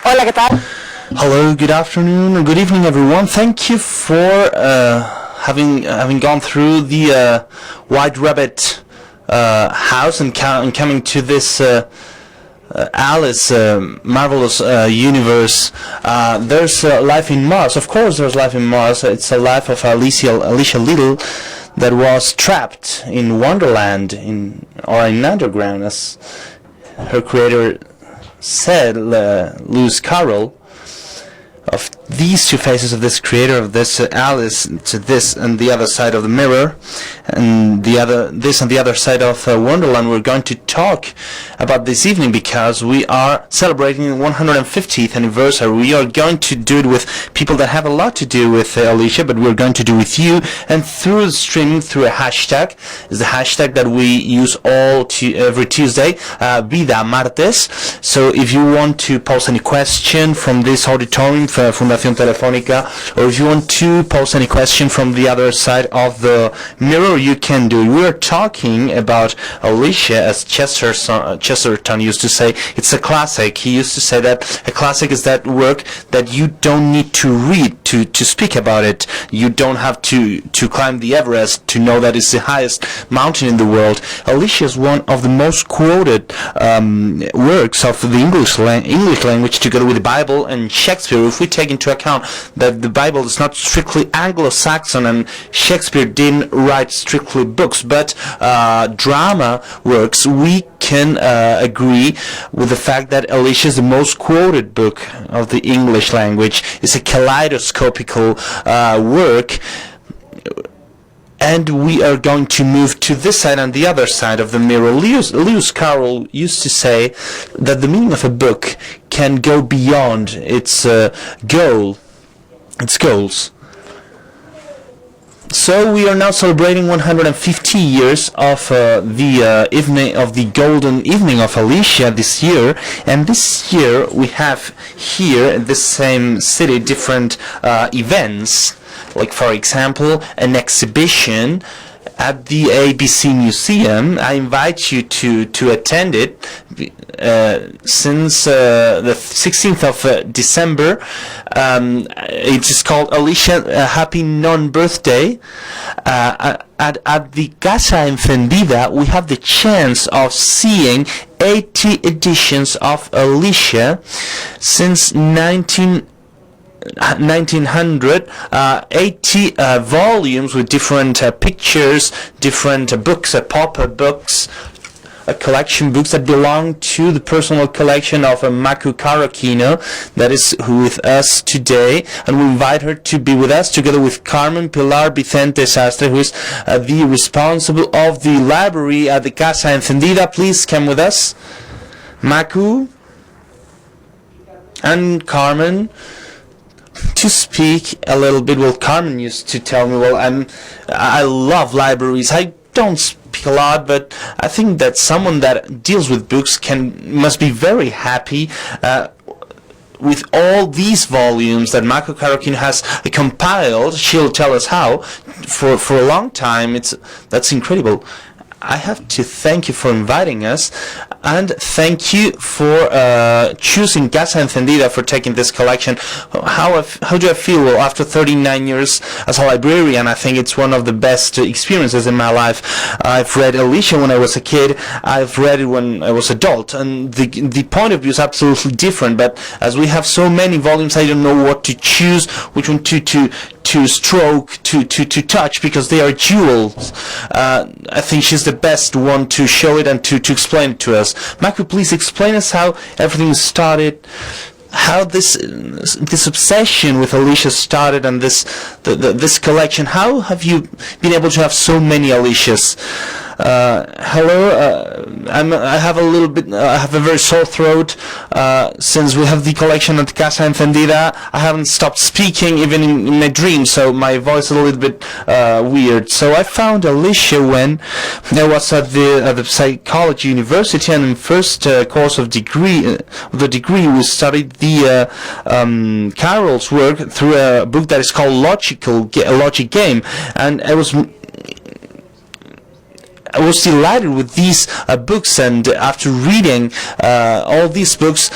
Hola, ¿qué tal? Hello, good afternoon, or good evening, everyone. Thank you for having gone through the White Rabbit house and coming to this Alice marvelous universe. There's life in Mars. Of course, there's life in Mars. It's a life of Alicia Little that was trapped in Wonderland or in underground, as her creator said, Lewis Carroll. Of these two faces of this creator, of this Alice, to this and the other side of the mirror, and this and the other side of Wonderland, we're going to talk about this evening because we are celebrating the 150th anniversary. We are going to do it with people that have a lot to do with Alicia, but we're going to do with you, and through the streaming, through a hashtag. Is the hashtag that we use every Tuesday, Vida Martes. So if you want to post any question from this auditorium, Fundación Telefónica, or if you want to post any question from the other side of the mirror, you can do it. We are talking about Alicia, as Chesterton used to say. It's a classic. He used to say that a classic is that work that you don't need to read to speak about it. You don't have to climb the Everest to know that it's the highest mountain in the world. Alicia is one of the most quoted works of the English language, together with the Bible and Shakespeare. If we take into account that the Bible is not strictly Anglo-Saxon and Shakespeare didn't write strictly books, but drama works, we can agree with the fact that Alicia is the most quoted book of the English language. It's a kaleidoscopical work. And we are going to move to this side and the other side of the mirror. Lewis Carroll used to say that the meaning of a book can go beyond its goals. So we are now celebrating 150 years of the golden evening of Alicia this year, and this year we have here in this same city different events. Like, for example, an exhibition at the ABC Museum. I invite you to attend it since the 16th of December. It is called Alicia Happy Non-Birthday. At the Casa Encendida, we have the chance of seeing 80 editions of Alicia since 1900, 80 volumes with different pictures, different books, pop-up books, collection books that belong to the personal collection of Maku Karakino, that is with us today, and we invite her to be with us together with Carmen Pilar Vicente Sastre, who is the responsible of the library at the Casa Encendida. Please come with us, Maku and Carmen, to speak a little bit. Well, Carmen used to tell me, well, I love libraries. I don't speak a lot, but I think that someone that deals with books must be very happy with all these volumes that Maku Karakino has compiled. She'll tell us how. For a long time, that's incredible. I have to thank you for inviting us, and thank you for choosing Casa Encendida for taking this collection. How do I feel? Well, after 39 years as a librarian, I think it's one of the best experiences in my life. I've read Alicia when I was a kid. I've read it when I was adult, and the point of view is absolutely different. But as we have so many volumes, I don't know what to choose, which one to stroke, to touch, because they are jewels. I think she's the best one to show it and to explain it to us. Maku, please explain us how everything started, how this obsession with Alicia started, and this collection. How have you been able to have so many Alicias? Hello, I have a very sore throat since we have the collection at Casa Encendida. I haven't stopped speaking even in my dreams, so my voice is a little bit weird. So I found Alicia when I was at the psychology university, and in first course of the degree we studied the Carroll's work through a book that is called Logic Game, and I was delighted with these books, and after reading all these books,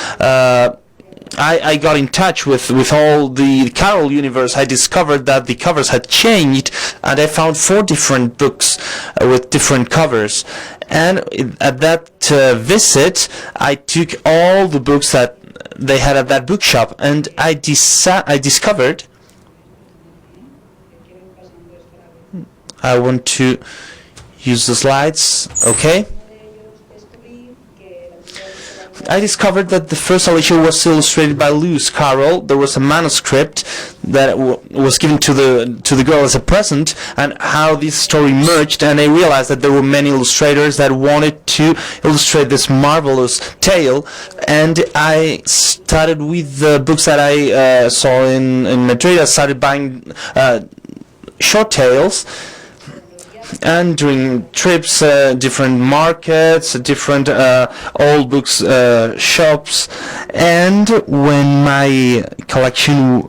I got in touch with all the Carroll universe. I discovered that the covers had changed, and I found 4 different books with different covers. And at that visit, I took all the books that they had at that bookshop, and I discovered. I want to use the slides, okay? I discovered that the first Alicia was illustrated by Lewis Carroll. There was a manuscript that was given to the girl as a present, and how this story merged, and I realized that there were many illustrators that wanted to illustrate this marvelous tale, and I started with the books that I saw in Madrid. I started buying short tales, and during trips, different markets, different old books shops, and when my collection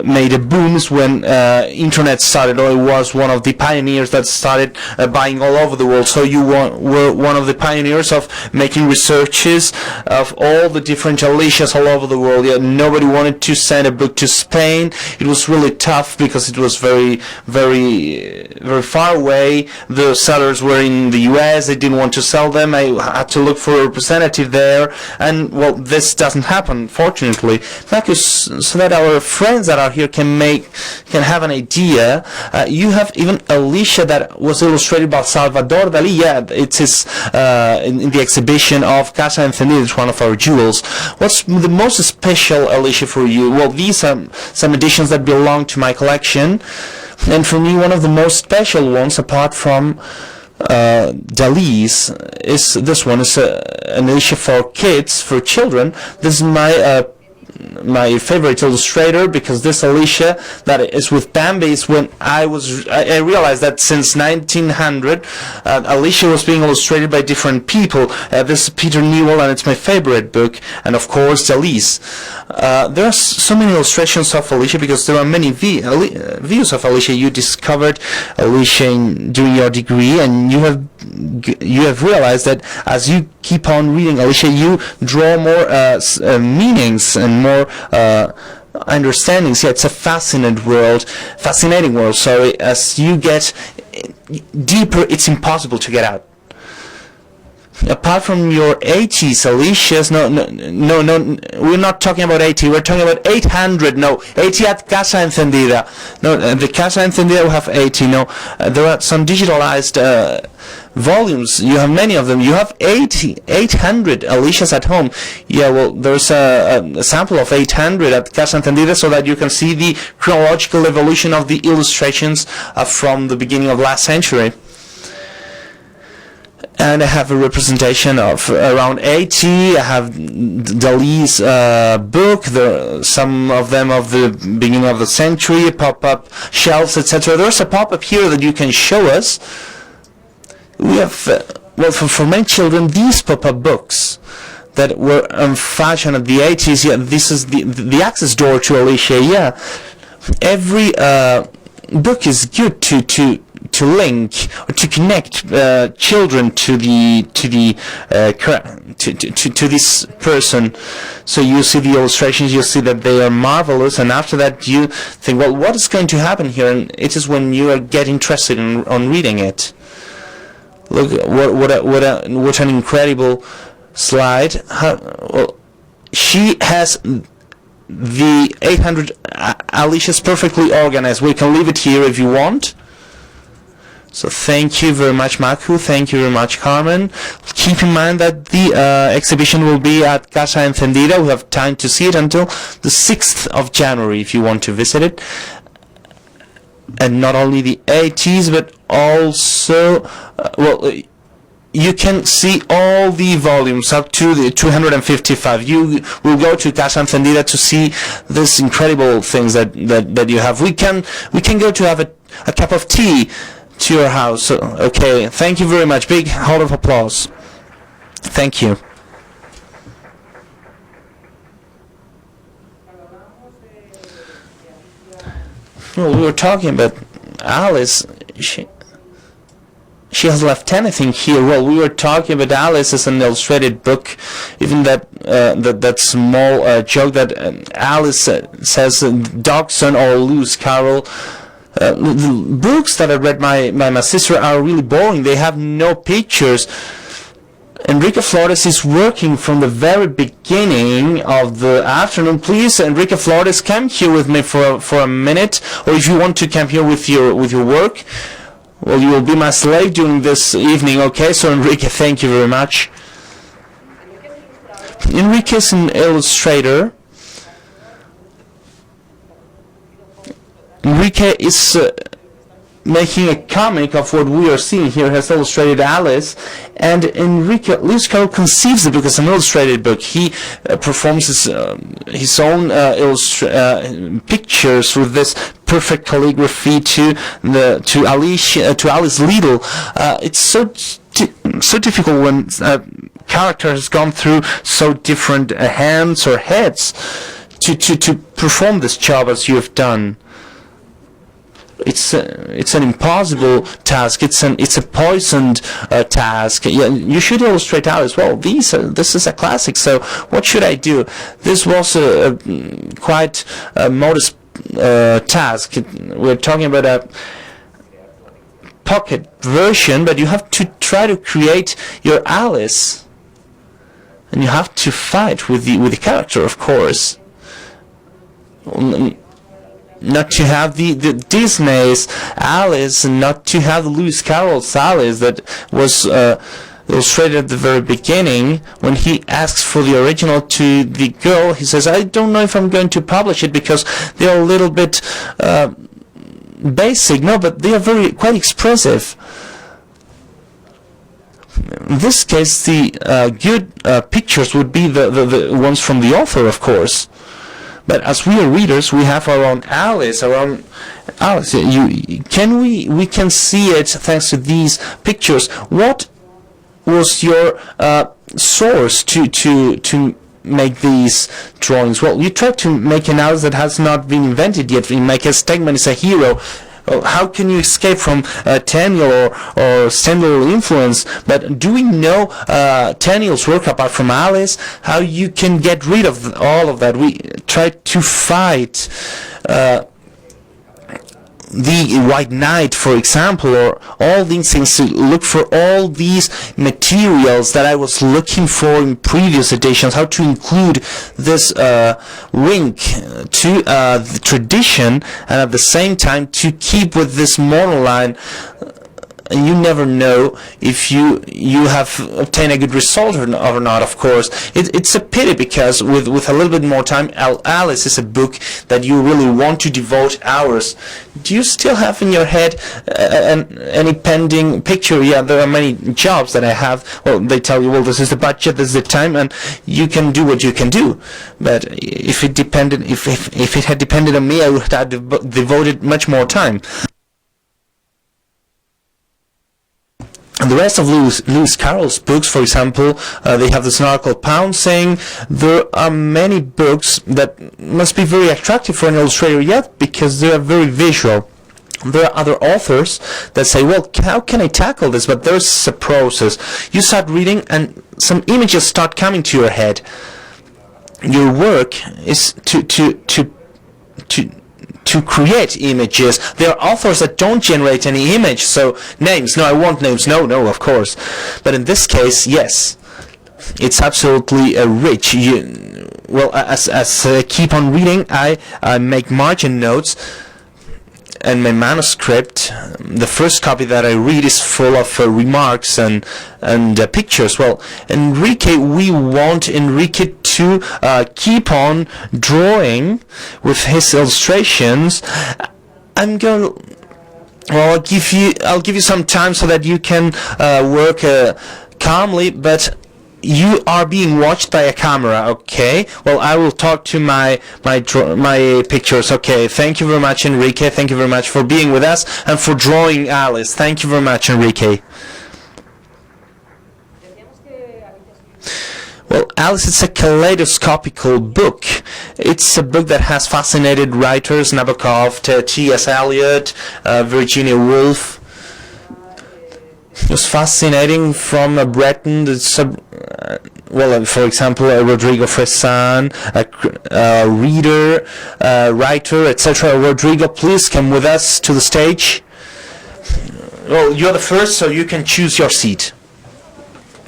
made a boom when internet started, or it was one of the pioneers that started buying all over the world. So you were one of the pioneers of making researches of all the different Alicias all over the world. Yeah, nobody wanted to send a book to Spain. It was really tough because it was very, very, very far away. The sellers were in the US. They didn't want to sell them. I had to look for a representative there, and well, this doesn't happen, fortunately, because so that our friends that are here can have an idea. You have even Alicia that was illustrated by Salvador Dali. Yeah, it is in the exhibition of Casa Encendida. It's one of our jewels. What's the most special Alicia for you? Well, these are some editions that belong to my collection, and for me, one of the most special ones, apart from Dali's, is this one. It's an Alicia for kids, for children. This is my favorite illustrator, because this Alicia that is with Bambi is when I realized that since 1900 Alicia was being illustrated by different people. This is Peter Newell, and it's my favorite book, and of course Dali's. There are so many illustrations of Alicia because there are many views of Alicia. You discovered Alicia during your degree, and you have realized that as you keep on reading Alicia, you draw more meanings and more understandings. Yeah, it's a fascinating world. So as you get deeper, it's impossible to get out. Apart from your 80s Alicias, no, we're not talking about 80, we're talking about 800, no, 80 at Casa Encendida. No, the Casa Encendida will have 80, no, there are some digitalized volumes, you have many of them, you have 800 Alicias at home. Yeah, well, there's a sample of 800 at Casa Encendida, so that you can see the chronological evolution of the illustrations from the beginning of last century. And I have a representation of around 80. I have Dali's book, some of them of the beginning of the century, pop-up shelves, etc. There's a pop-up here that you can show us. We have, well, for many children, these pop-up books that were in fashion at the 80s. Yeah, this is the access door to Alicia. Yeah, every book is good to link or to connect children to this person. So you see the illustrations, you see that they are marvelous, and after that you think, well, what is going to happen here? And it is when you get interested on reading it. Look, what an incredible slide. Well, she has the 800 Alicia's perfectly organized. We can leave it here if you want. So thank you very much, Maku. Thank you very much, Carmen. Keep in mind that the exhibition will be at Casa Encendida. We have time to see it until the 6th of January if you want to visit it. And not only the 80s, but also, well, you can see all the volumes up to the 255. You will go to Casa Encendida to see these incredible things that you have. We can go to have a cup of tea to your house. Okay, thank you very much. Big round of applause. Thank you. Well, we were talking about Alice. she has left anything here. Well, we were talking about Alice as an illustrated book. Even that small joke that Alice says Dodgson or Lewis Carroll. The books that I read by my sister are really boring. They have no pictures. Enrique Flores is working from the very beginning of the afternoon. Please, Enrique Flores, come here with me for a minute, or if you want to come here with your work, well, you will be my slave during this evening. Okay, so Enrique, thank you very much. Enrique is an illustrator. Enrique is making a comic of what we are seeing here. Has illustrated Alice, and Enrique Lewis Carroll conceives the book as an illustrated book. He performs his own pictures with this perfect calligraphy to Alice Liddell. It's so difficult when a character has gone through so different hands or heads to perform this job as you have done. It's an impossible task. It's a poisoned task. Yeah, you should illustrate Alice. Well, this is a classic. So what should I do? This was a quite modest task. We're talking about a pocket version, but you have to try to create your Alice, and you have to fight with the character, of course. Not to have the Disney's Alice, and not to have Lewis Carroll's Alice that was illustrated at the very beginning. When he asks for the original to the girl, he says, I don't know if I'm going to publish it because they're a little bit basic. No, but they are quite expressive. In this case, the good pictures would be the ones from the author, of course. But as we are readers, we have our own Alice. We can see it thanks to these pictures. What was your source to make these drawings? Well, you tried to make an Alice that has not been invented yet. In my case, Stegman is a hero. How can you escape from Tenniel or Stendhal influence? But do we know Tenniel's work apart from Alice? How you can get rid of all of that? We try to fight the White Knight, for example, or all these things, to look for all these materials that I was looking for in previous editions, how to include this link to the tradition, and at the same time to keep with this monoline. And you never know if you have obtained a good result or not, of course. It's a pity, because with a little bit more time, Alice is a book that you really want to devote hours. Do you still have in your head any pending picture? Yeah, there are many jobs that I have. Well, they tell you, well, this is the budget, this is the time, and you can do what you can do. But if it had depended on me, I would have devoted much more time. And the rest of Lewis Carroll's books, for example, they have the Snarkle Pouncing. There are many books that must be very attractive for an illustrator yet, because they are very visual. There are other authors that say, well, how can I tackle this? But there's a process. You start reading and some images start coming to your head. Your work is to create images. There are authors that don't generate any image, so names. No, I want names. No, of course. But in this case, yes, it's absolutely rich. As I keep on reading, I make margin notes. And my manuscript, the first copy that I read, is full of remarks and pictures. Well, Enrique, we want Enrique to keep on drawing with his illustrations. I'll give you some time so that you can work calmly, but you are being watched by a camera, okay? Well, I will talk to my pictures, okay? Thank you very much, Enrique. Thank you very much for being with us and for drawing Alice. Thank you very much, Enrique. Well, Alice is a kaleidoscopical book. It's a book that has fascinated writers, Nabokov, T.S. Eliot, Virginia Woolf. It was fascinating from Breton. For example, Rodrigo Fressan, a reader, writer, etc. Rodrigo, please come with us to the stage. Well, you're the first, so you can choose your seat.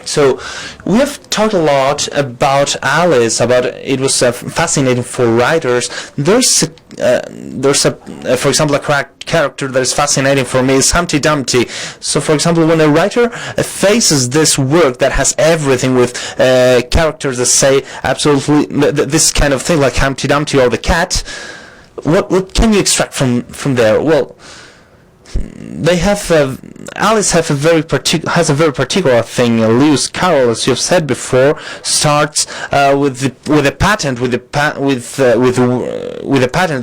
So we have talked a lot about Alice. About it was fascinating for writers. There's for example, a character that is fascinating for me is Humpty Dumpty. So, for example, when a writer faces this work that has everything with characters that say absolutely this kind of thing, like Humpty Dumpty or the cat, what can you extract from there? Well, they have Alice has a very particular thing. Lewis Carroll, as you've said before, starts with a patent with a patent.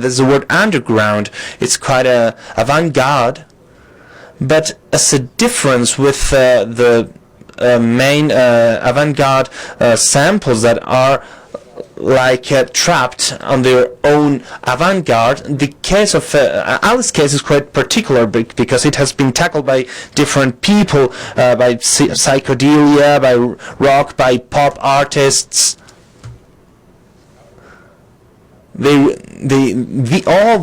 There's the word underground. It's quite a avant-garde, but as a difference with the main avant-garde samples that are like trapped on their own avant-garde. The case of Alice's case is quite particular because it has been tackled by different people, by psychedelia, by rock, by pop artists. All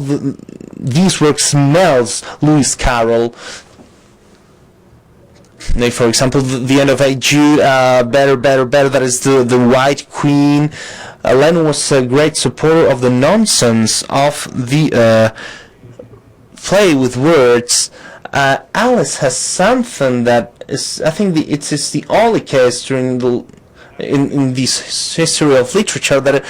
these works smells Lewis Carroll. For example, the end of A Jude, Better, that is the White Queen. Lennon was a great supporter of the nonsense of the play with words. Alice has something that is, I think, it's the only case during in this history of literature that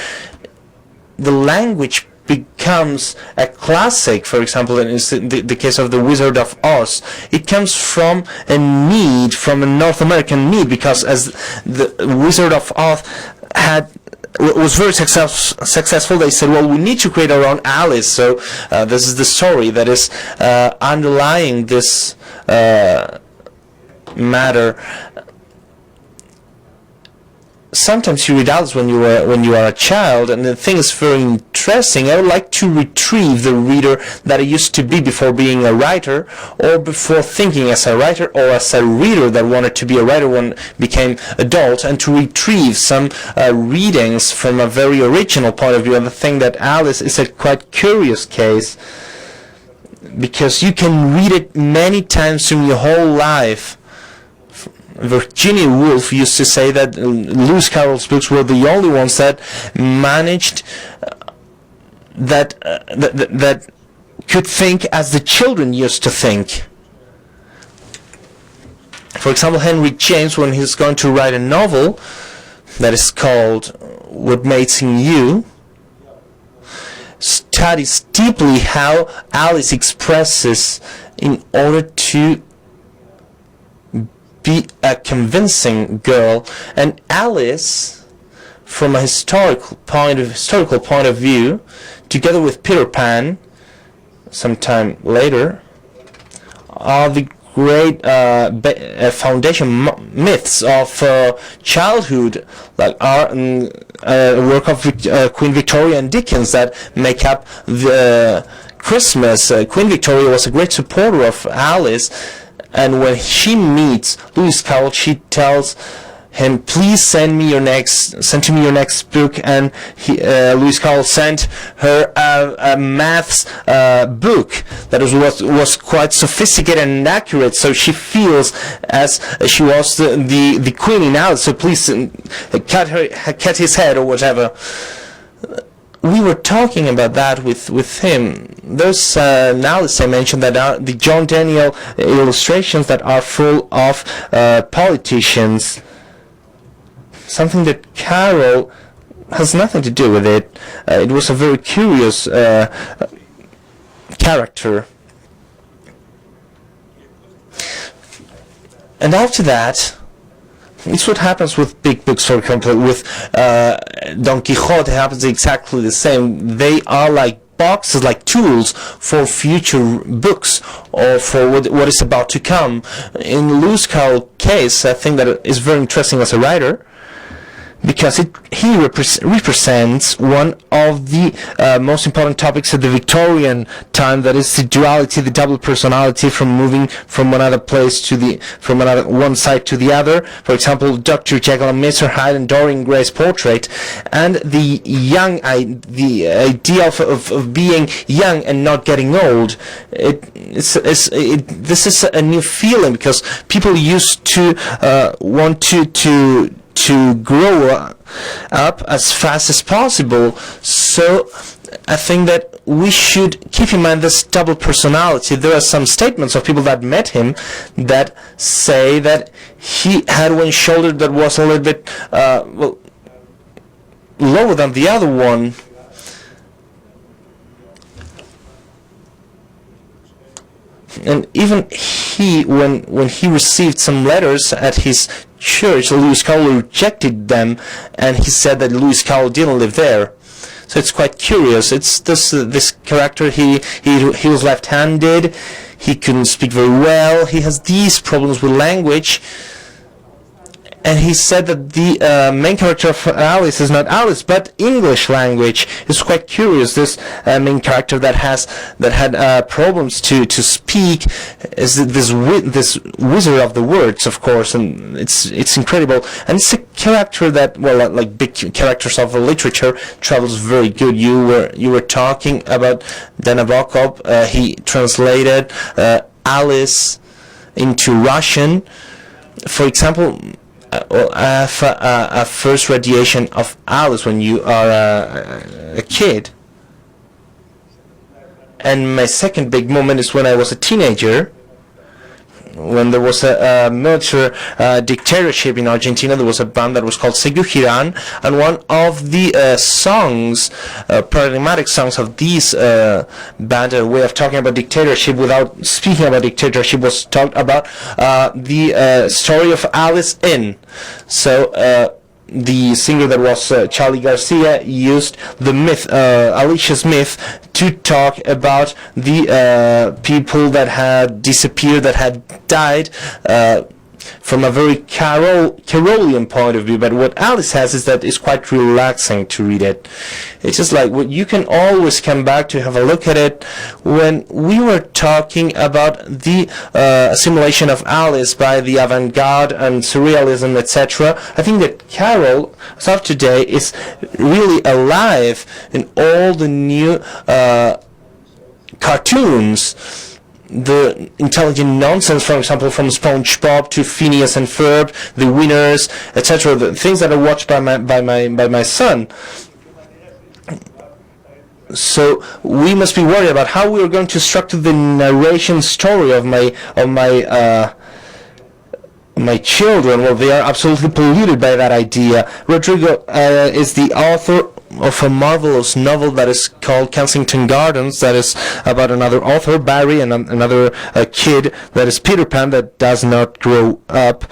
the language becomes a classic. For example, in the case of The Wizard of Oz, it comes from a need, from a North American need, because as the Wizard of Oz was very successful, they said, well, we need to create our own Alice. So this is the story that is underlying this matter. Sometimes you read Alice when you are a child, and the thing is very interesting. I would like to retrieve the reader that I used to be before being a writer, or before thinking as a writer, or as a reader that wanted to be a writer when became adult, and to retrieve some readings from a very original point of view. And the thing that Alice is a quite curious case, because you can read it many times in your whole life. Virginia Woolf used to say that Lewis Carroll's books were the only ones that managed that could think as the children used to think. For example, Henry James, when he's going to write a novel that is called What Mates in You, studies deeply how Alice expresses in order to be a convincing girl. And Alice, from a historical point of view, together with Peter Pan, sometime later, are the great foundation myths of childhood, like art and work of Queen Victoria and Dickens that make up the Christmas. Queen Victoria was a great supporter of Alice. And when she meets Lewis Carroll, she tells him, "Please send to me your next book." And Lewis Carroll sent her a maths book that was quite sophisticated and accurate. So she feels as she was the queen in Alice. So please cut his head or whatever. We were talking about that with him. There's Alice I mentioned that are the John Daniel illustrations that are full of politicians. Something that Carroll has nothing to do with it. It was a very curious character. And after that, it's what happens with big books. For example, with Don Quixote, happens exactly the same. They are like boxes, like tools for future books or for what is about to come. In Lewis Carroll's case, I think that is very interesting as a writer, because he represents one of the most important topics of the Victorian time, that is the duality, the double personality, from moving from one side to the other. For example, Dr. Jekyll and Mr. Hyde and Dorian Gray's portrait, and the idea of being young and not getting old. This is a new feeling, because people used to want to grow up as fast as possible. So I think that we should keep in mind this double personality. There are some statements of people that met him that say that he had one shoulder that was a little bit lower than the other one. And even he, when he received some letters at his church, Lewis Carroll rejected them, and he said that Lewis Carroll didn't live there. So it's quite curious. It's this character. He was left-handed. He couldn't speak very well. He has these problems with language. And he said that the main character of Alice is not Alice, but English language. It's quite curious. This main character that had problems to speak is this wizard of the words, of course, and it's incredible. And it's a character that, well, like big characters of literature, travels very good. You were talking about Dan Nabokov. He translated Alice into Russian, for example. I have a first radiation of Alice when you are a kid, and my second big moment is when I was a teenager, when there was a military dictatorship in Argentina. There was a band that was called Seguí Girán, and one of the songs, paradigmatic songs of this band, a way of talking about dictatorship without speaking about dictatorship, was talked about the story of Alice in. So the singer that was Charlie Garcia used the myth, Alicia's myth, to talk about the people that had disappeared, that had died, from a very Carolian point of view. But what Alice has is that it's quite relaxing to read it. It's just like what you can always come back to have a look at it. When we were talking about the assimilation of Alice by the avant-garde and surrealism, etc., I think that Carol, as of today, is really alive in all the new cartoons. The intelligent nonsense, for example, from SpongeBob to Phineas and Ferb, the Winners, etc., the things that are watched by my son. So we must be worried about how we are going to structure the narration story of my children. Well, they are absolutely polluted by that idea. Rodrigo is the author of a marvelous novel that is called Kensington Gardens, that is about another author, Barry, and another kid that is Peter Pan, that does not grow up.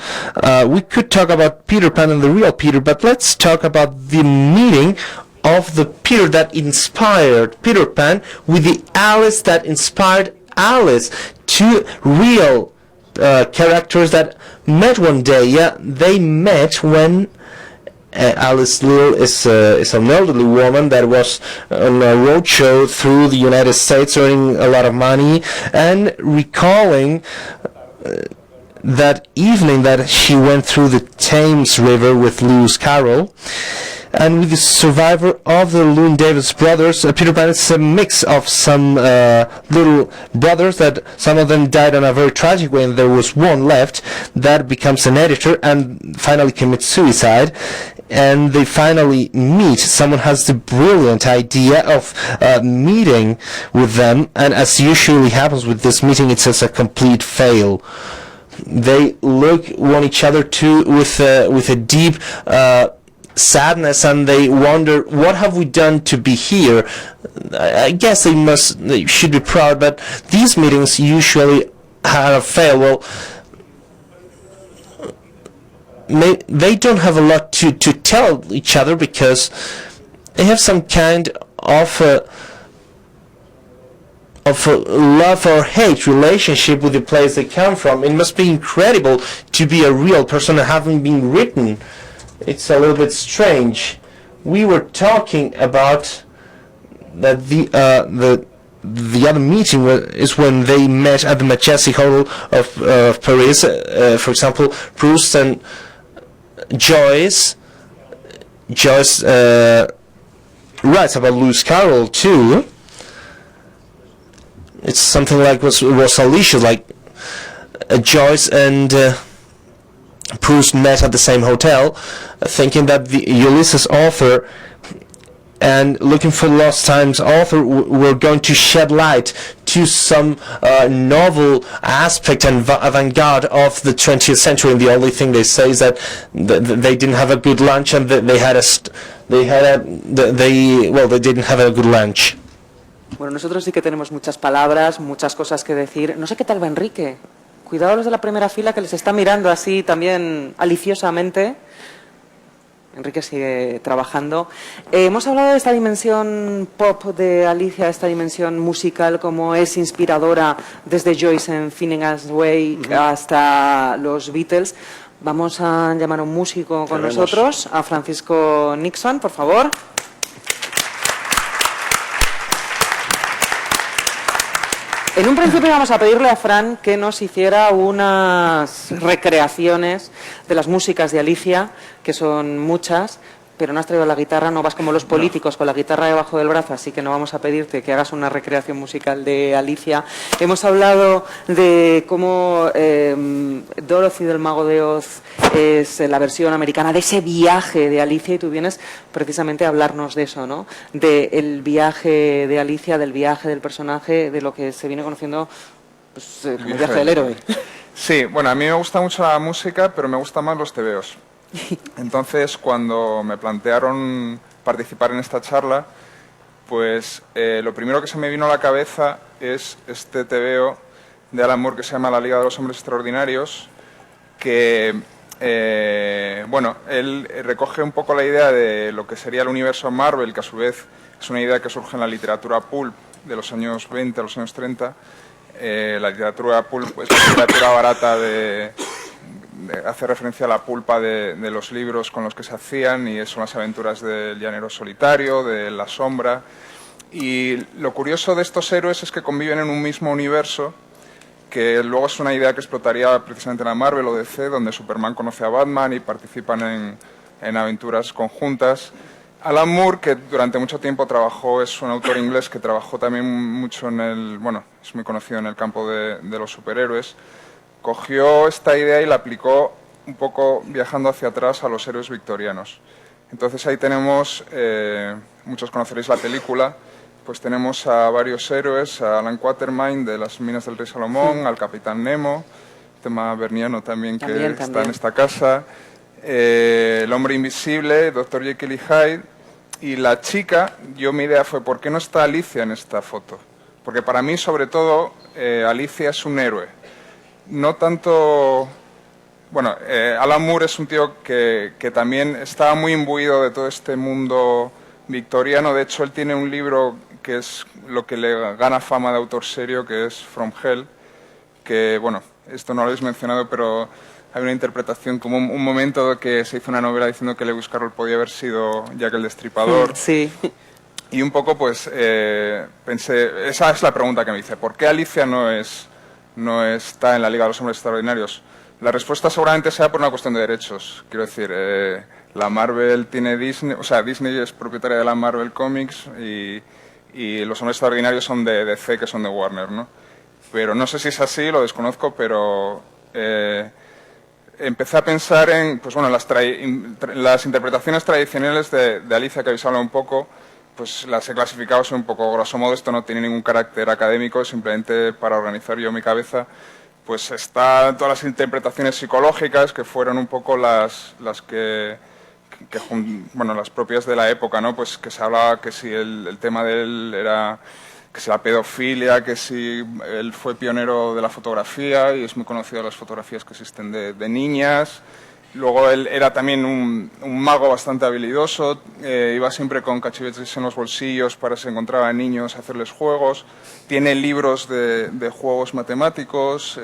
We could talk about Peter Pan and the real Peter, but let's talk about the meeting of the Peter that inspired Peter Pan with the Alice that inspired Alice. Two real characters that met one day. Yeah, they met when Alice Little is an elderly woman that was on a roadshow through the United States, earning a lot of money, and recalling that evening that she went through the Thames River with Lewis Carroll. And with the survivor of the Llewyn Davis brothers, Peter Pan is a mix of some little brothers that some of them died in a very tragic way, and there was one left that becomes an editor and finally commits suicide. And they finally meet. Someone has the brilliant idea of meeting with them, and as usually happens with this meeting, it's just a complete fail. They look one each other with a deep sadness, and they wonder, what have we done to be here? I guess they should be proud, but these meetings usually have failed. Well, they don't have a lot to tell each other, because they have some kind of a love or hate relationship with the place they come from. It must be incredible to be a real person and having been written it's a little bit strange. We were talking about that the other meeting is when they met at the Majestic Hotel of Paris. For example, Proust and Joyce writes about Lewis Carroll too. It's something like was Alicia, like Joyce and Proust met at the same hotel, thinking that the Ulysses author and Looking for Lost Times author were going to shed light to some novel aspect and avant-garde of the 20th century, and the only thing they say is that they didn't have a good lunch and they didn't have a good lunch. Bueno, nosotros sí que tenemos muchas palabras, muchas cosas que decir. No sé qué tal va Enrique. Cuidado los de la primera fila que les está mirando así también aliciosamente. Enrique sigue trabajando. Hemos hablado de esta dimensión pop de Alicia, esta dimensión musical, como es inspiradora desde Joyce en Finnegan's Way hasta los Beatles. Vamos a llamar a un músico con nosotros, a Francisco Nixon, por favor. En un principio vamos a pedirle a Fran que nos hiciera unas recreaciones de las músicas de Alicia, que son muchas, pero no has traído la guitarra, no vas como los políticos con la guitarra debajo del brazo, así que no vamos a pedirte que hagas una recreación musical de Alicia. Hemos hablado de cómo Dorothy del Mago de Oz es la versión americana de ese viaje de Alicia, y tú vienes precisamente a hablarnos de eso, ¿no? Del viaje de Alicia, del viaje del personaje, de lo que se viene conociendo pues, como el viaje del héroe. Sí, bueno, a mí me gusta mucho la música, pero me gustan más los tebeos. Entonces, cuando me plantearon participar en esta charla, pues lo primero que se me vino a la cabeza es este tebeo de Alan Moore que se llama La Liga de los Hombres Extraordinarios, que, bueno, él recoge un poco la idea de lo que sería el universo Marvel, que a su vez es una idea que surge en la literatura pulp de los años 20 a los años 30. La literatura pulp es la literatura barata hace referencia a la pulpa de los libros con los que se hacían, y son las aventuras del llanero solitario, de La Sombra. Y lo curioso de estos héroes es que conviven en un mismo universo, que luego es una idea que explotaría precisamente en la Marvel o DC, donde Superman conoce a Batman y participan en aventuras conjuntas. Alan Moore, que durante mucho tiempo es un autor inglés que trabajó también mucho es muy conocido en el campo de los superhéroes, cogió esta idea y la aplicó un poco viajando hacia atrás a los héroes victorianos. Entonces ahí tenemos, muchos conoceréis la película, pues tenemos a varios héroes, a Alan Quatermain de las Minas del Rey Salomón, al Capitán Nemo, tema berniano también que está en esta casa, el Hombre Invisible, Dr. Jekyll y Hyde, y la chica, mi idea fue, ¿por qué no está Alicia en esta foto? Porque para mí, sobre todo, Alicia es un héroe. No tanto... Bueno, Alan Moore es un tío que también estaba muy imbuido de todo este mundo victoriano. De hecho, él tiene un libro que es lo que le gana fama de autor serio, que es From Hell, que, bueno, esto no lo habéis mencionado, pero hay una interpretación como un momento que se hizo una novela diciendo que Lewis Carroll podía haber sido Jack el Destripador. Sí. Y un poco, pues, pensé, esa es la pregunta que me hice, ¿por qué Alicia no está en la Liga de los Hombres Extraordinarios? La respuesta seguramente sea por una cuestión de derechos. Quiero decir, la Marvel tiene Disney, o sea, Disney es propietaria de la Marvel Comics y los Hombres Extraordinarios son de DC, que son de Warner, ¿no? Pero no sé si es así, lo desconozco, pero empecé a pensar en, pues bueno, las interpretaciones tradicionales de Alicia, que habéis hablado un poco, pues las he clasificado, son un poco grosso modo, esto no tiene ningún carácter académico, simplemente para organizar yo mi cabeza. Pues están todas las interpretaciones psicológicas, que fueron un poco las propias de la época, ¿no? Pues que se hablaba que si el tema de él era que si la pedofilia, que si él fue pionero de la fotografía y es muy conocido las fotografías que existen de niñas. Luego él era también un mago bastante habilidoso, iba siempre con cachivaches en los bolsillos para si encontraba niños hacerles juegos. Tiene libros de juegos matemáticos,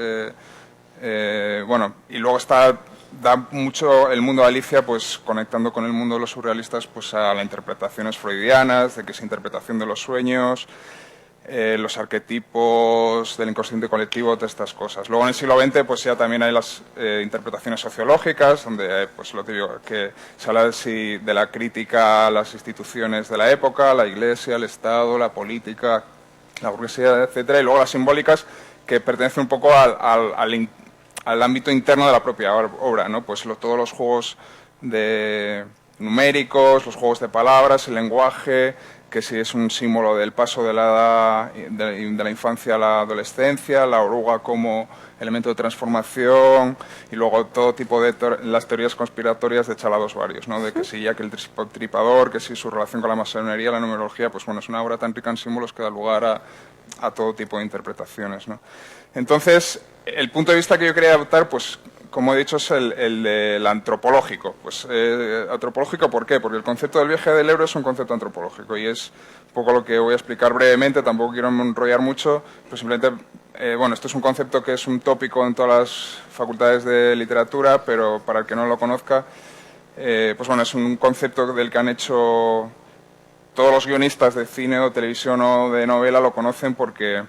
bueno, y luego está da mucho el mundo de Alicia, pues conectando con el mundo de los surrealistas, pues a las interpretaciones freudianas, de que es interpretación de los sueños, los arquetipos del inconsciente colectivo, todas estas cosas. Luego en el siglo XX pues ya también hay las interpretaciones sociológicas, donde pues lo que digo, que se habla de la crítica a las instituciones de la época, la Iglesia, el Estado, la política, la burguesía, etcétera, y luego las simbólicas, que pertenecen un poco al ámbito interno de la propia obra, ¿no? Pues todos los juegos numéricos, los juegos de palabras, el lenguaje, que si es un símbolo del paso de la infancia a la adolescencia, la oruga como elemento de transformación, y luego todo tipo de las teorías conspiratorias de chalados varios, ¿no? De que si Jack el Tripador, que si su relación con la masonería, la numerología, pues bueno, es una obra tan rica en símbolos que da lugar a todo tipo de interpretaciones, ¿no? Entonces, el punto de vista que yo quería adoptar, pues como he dicho, es el del antropológico. Pues antropológico, ¿por qué? Porque el concepto del viaje del héroe es un concepto antropológico y es un poco lo que voy a explicar brevemente, tampoco quiero enrollar mucho, pero simplemente, bueno, esto es un concepto que es un tópico en todas las facultades de literatura, pero para el que no lo conozca, pues bueno, es un concepto del que han hecho todos los guionistas de cine o televisión o de novela, lo conocen porque,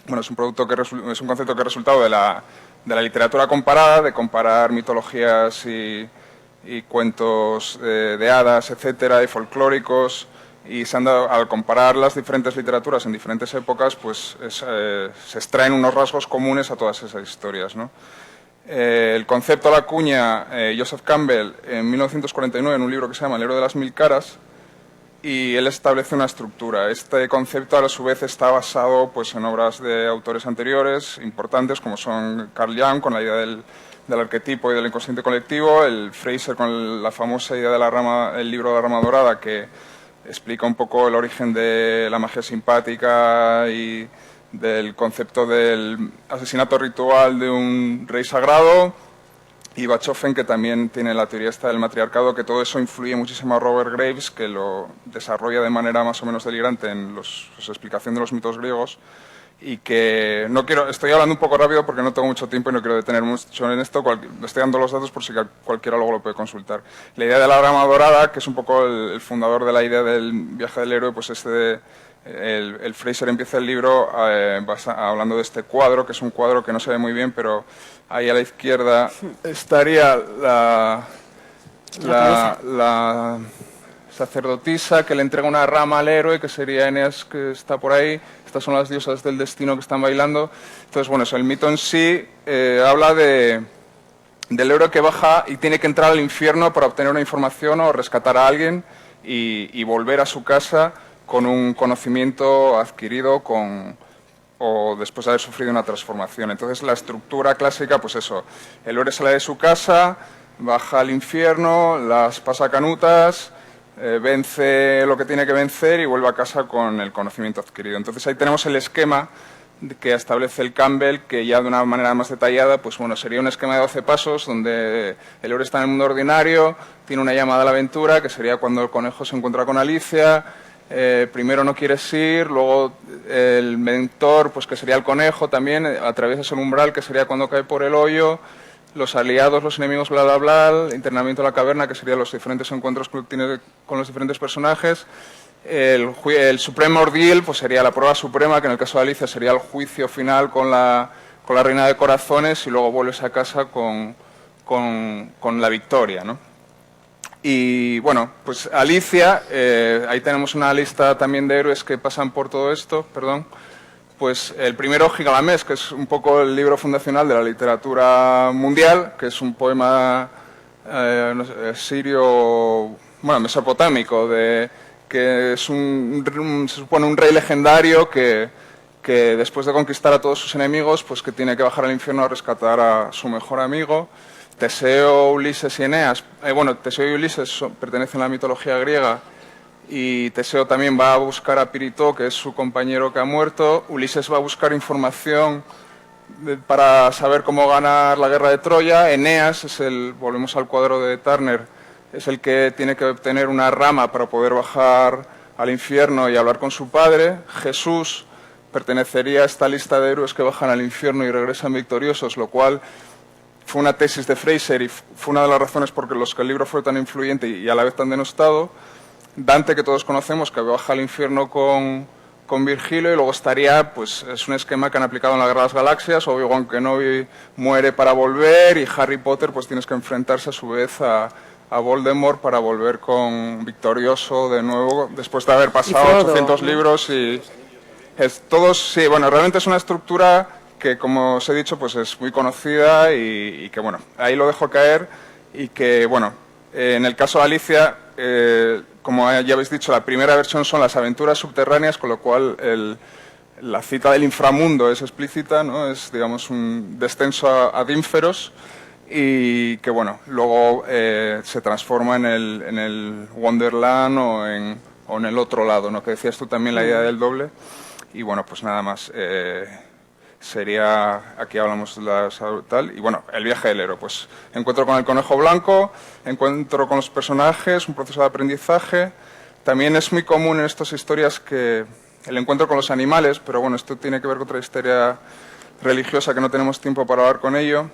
bueno, es un concepto que ha resultado de la literatura comparada, de comparar mitologías y cuentos de hadas, etcétera, y folclóricos, y al comparar las diferentes literaturas en diferentes épocas, pues se extraen unos rasgos comunes a todas esas historias, ¿no? El concepto la acuña Joseph Campbell en 1949 en un libro que se llama El héroe de las mil caras, y él establece una estructura. Este concepto a su vez está basado pues en obras de autores anteriores importantes como son Carl Jung con la idea del arquetipo y del inconsciente colectivo, el Fraser con la famosa idea de el libro de la rama dorada, que explica un poco el origen de la magia simpática y del concepto del asesinato ritual de un rey sagrado, y Bachofen, que también tiene la teoría esta del matriarcado, que todo eso influye muchísimo a Robert Graves, que lo desarrolla de manera más o menos delirante en su explicación de los mitos griegos, y que estoy hablando un poco rápido porque no tengo mucho tiempo y no quiero detener mucho en esto, estoy dando los datos por si cualquiera luego lo puede consultar. La idea de la rama dorada, que es un poco el fundador de la idea del viaje del héroe, pues el Fraser empieza el libro hablando de este cuadro, que es un cuadro que no se ve muy bien, pero ahí a la izquierda estaría la sacerdotisa que le entrega una rama al héroe, que sería Eneas, que está por ahí. Estas son las diosas del destino que están bailando. Entonces, bueno, el mito en sí habla del héroe que baja y tiene que entrar al infierno para obtener una información o rescatar a alguien y volver a su casa con un conocimiento adquirido o después de haber sufrido una transformación. Entonces la estructura clásica, pues eso, el héroe sale de su casa, baja al infierno, las pasa canutas, vence lo que tiene que vencer y vuelve a casa con el conocimiento adquirido. Entonces ahí tenemos el esquema que establece el Campbell, que ya de una manera más detallada, pues bueno, sería un esquema de 12 pasos donde el héroe está en el mundo ordinario, tiene una llamada a la aventura, que sería cuando el conejo se encuentra con Alicia. Primero no quieres ir, luego el mentor, pues que sería el conejo también, atraviesas el umbral, que sería cuando cae por el hoyo, los aliados, los enemigos, bla, bla, bla, el internamiento de la caverna, que serían los diferentes encuentros que tiene con los diferentes personajes, el Supreme Ordeal, pues sería la prueba suprema, que en el caso de Alicia sería el juicio final con la reina de corazones, y luego vuelves a casa con la victoria, ¿no? Y bueno, pues Alicia, ahí tenemos una lista también de héroes que pasan por todo esto, perdón. Pues el primero, Gilgamesh, que es un poco el libro fundacional de la literatura mundial, que es un poema sirio, bueno, mesopotámico, que es se supone un rey legendario que después de conquistar a todos sus enemigos, pues que tiene que bajar al infierno a rescatar a su mejor amigo. Teseo, Ulises y Eneas, Teseo y Ulises pertenecen a la mitología griega, y Teseo también va a buscar a Pirito, que es su compañero que ha muerto. Ulises va a buscar información para saber cómo ganar la guerra de Troya. Eneas volvemos al cuadro de Turner, es el que tiene que obtener una rama para poder bajar al infierno y hablar con su padre. Jesús pertenecería a esta lista de héroes que bajan al infierno y regresan victoriosos, lo cual fue una tesis de Fraser y fue una de las razones por las que el libro fue tan influyente y a la vez tan denostado. Dante, que todos conocemos, que baja al infierno con Virgilio, y luego estaría, pues es un esquema que han aplicado en la Guerra de las Galaxias, Obi-Wan Kenobi muere para volver y Harry Potter pues tienes que enfrentarse a su vez a Voldemort para volver victorioso de nuevo, después de haber pasado 800 libros y sí, bueno, realmente es una estructura que, como os he dicho, pues es muy conocida y que, bueno, ahí lo dejo caer y que, bueno, en el caso de Alicia, como ya habéis dicho, la primera versión son las aventuras subterráneas, con lo cual la cita del inframundo es explícita, ¿no? Es, digamos, un descenso ad ínferos y que, bueno, luego se transforma en el Wonderland o en el otro lado, ¿no? Que decías tú también, la idea del doble. Y, bueno, pues nada más. Sería, aquí hablamos de la salud tal, y bueno, el viaje del héroe, pues encuentro con el conejo blanco, encuentro con los personajes, un proceso de aprendizaje. También es muy común en estas historias que el encuentro con los animales, pero bueno, esto tiene que ver con otra historia religiosa que no tenemos tiempo para hablar con ello,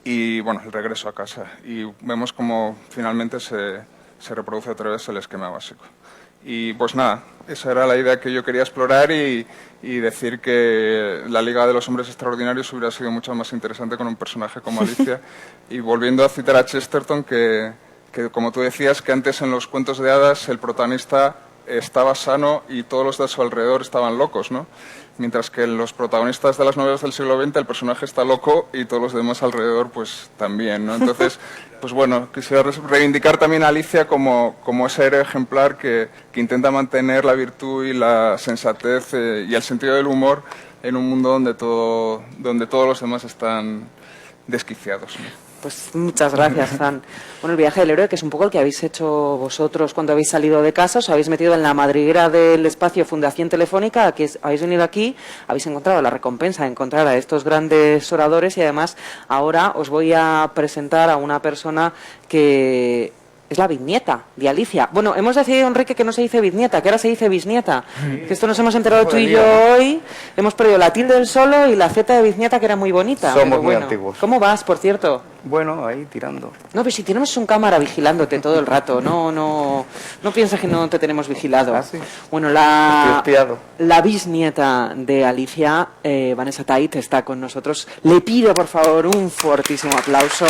y bueno, el regreso a casa, y vemos cómo finalmente se reproduce otra vez el esquema básico. Y pues nada, esa era la idea que yo quería explorar y decir que la Liga de los Hombres Extraordinarios hubiera sido mucho más interesante con un personaje como Alicia. Y volviendo a citar a Chesterton, que como tú decías, que antes en los cuentos de hadas el protagonista estaba sano y todos los de su alrededor estaban locos, ¿no? Mientras que en los protagonistas de las novelas del siglo XX el personaje está loco y todos los demás alrededor pues también, ¿no? Entonces, pues bueno, quisiera reivindicar también a Alicia como ese héroe ejemplar que intenta mantener la virtud y la sensatez y el sentido del humor en un mundo donde todos los demás están desquiciados, ¿no? Pues muchas gracias, Fran. Bueno, el viaje del héroe, que es un poco el que habéis hecho vosotros cuando habéis salido de casa, os habéis metido en la madriguera del espacio Fundación Telefónica, que habéis venido aquí, habéis encontrado la recompensa de encontrar a estos grandes oradores y además ahora os voy a presentar a una persona que es la bisnieta de Alicia. Bueno, hemos decidido, Enrique, que no se dice bisnieta, que ahora se dice bisnieta. Que esto nos hemos enterado tú y yo hoy. Hemos perdido la tilde del solo y la Z de bisnieta, que era muy bonita. Somos muy antiguos. ¿Cómo vas, por cierto? Bueno, ahí tirando. No, pero si tenemos un cámara vigilándote todo el rato, no piensas que no te tenemos vigilado. ¿Ah, sí? Bueno, Estoy espiado. la bisnieta de Alicia, Vanessa Tait, está con nosotros. Le pido, por favor, un fortísimo aplauso.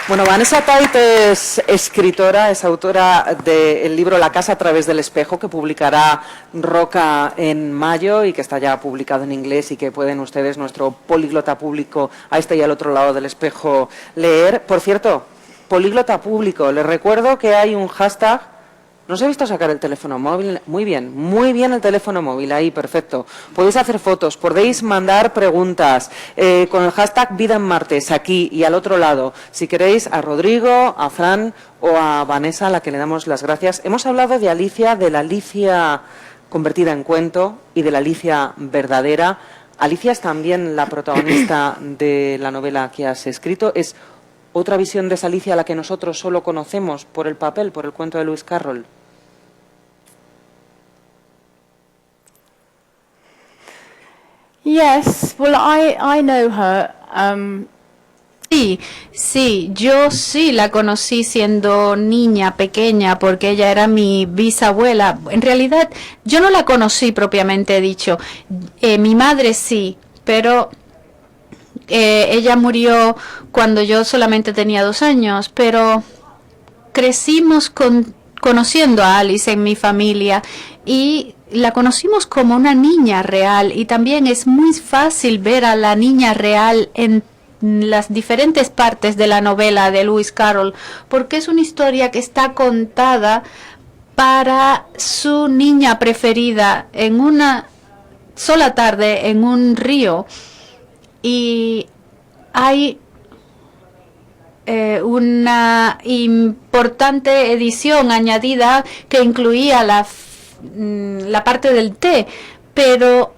Bueno, Vanessa Tait es escritora, es autora del libro La casa a través del espejo, que publicará Roca en mayo y que está ya publicado en inglés y que pueden ustedes, nuestro políglota público, a este y al otro lado del espejo, leer. Por cierto, políglota público, les recuerdo que hay un hashtag. ¿No os he visto sacar el teléfono móvil? Muy bien el teléfono móvil, ahí, perfecto. Podéis hacer fotos, podéis mandar preguntas con el hashtag Vida en Martes, aquí y al otro lado. Si queréis, a Rodrigo, a Fran o a Vanessa, a la que le damos las gracias. Hemos hablado de Alicia, de la Alicia convertida en cuento y de la Alicia verdadera. Alicia es también la protagonista de la novela que has escrito. Es otra visión de esa Alicia a la que nosotros solo conocemos por el papel, por el cuento de Lewis Carroll. Yes, well, I know her. Sí, yo sí la conocí siendo niña pequeña porque ella era mi bisabuela. En realidad, yo no la conocí propiamente dicho. Mi madre sí, pero ella murió cuando yo solamente tenía 2 años, pero crecimos conociendo a Alice en mi familia y la conocimos como una niña real, y también es muy fácil ver a la niña real en las diferentes partes de la novela de Lewis Carroll, porque es una historia que está contada para su niña preferida en una sola tarde en un río, y hay una importante edición añadida que incluía la parte del té, pero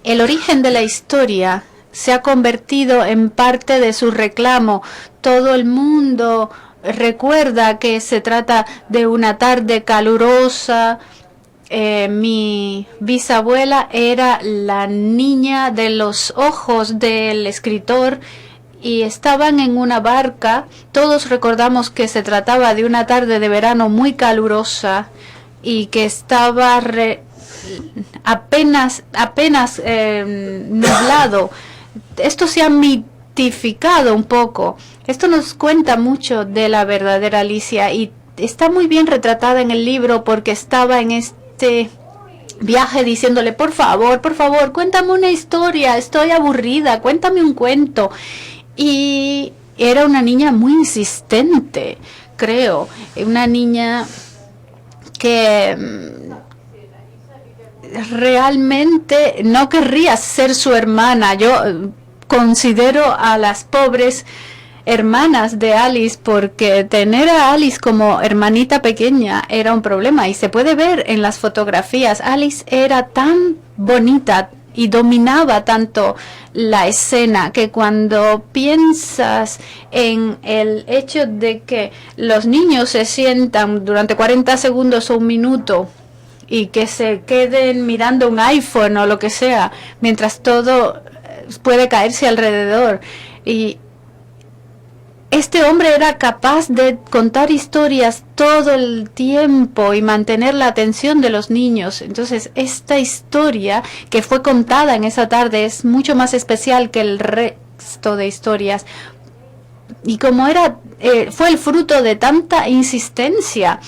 el origen de la historia se ha convertido en parte de su reclamo. Todo el mundo recuerda que se trata de una tarde calurosa mi bisabuela era la niña de los ojos del escritor y estaban en una barca. Todos recordamos que se trataba de una tarde de verano muy calurosa y que estaba apenas nublado. Esto se ha mitificado un poco. Esto nos cuenta mucho de la verdadera Alicia y está muy bien retratada en el libro porque estaba en este viaje diciéndole, por favor, cuéntame una historia, estoy aburrida, cuéntame un cuento. Y era una niña muy insistente, creo, una niña que realmente no querría ser su hermana. Yo considero a las pobres hermanas de Alice porque tener a Alice como hermanita pequeña era un problema y se puede ver en las fotografías. Alice era tan bonita y dominaba tanto la escena que cuando piensas en el hecho de que los niños se sientan durante 40 segundos o un minuto y que se queden mirando un iPhone o lo que sea, mientras todo puede caerse alrededor. Y este hombre era capaz de contar historias todo el tiempo y mantener la atención de los niños. Entonces, esta historia que fue contada en esa tarde es mucho más especial que el resto de historias. Y como fue el fruto de tanta insistencia,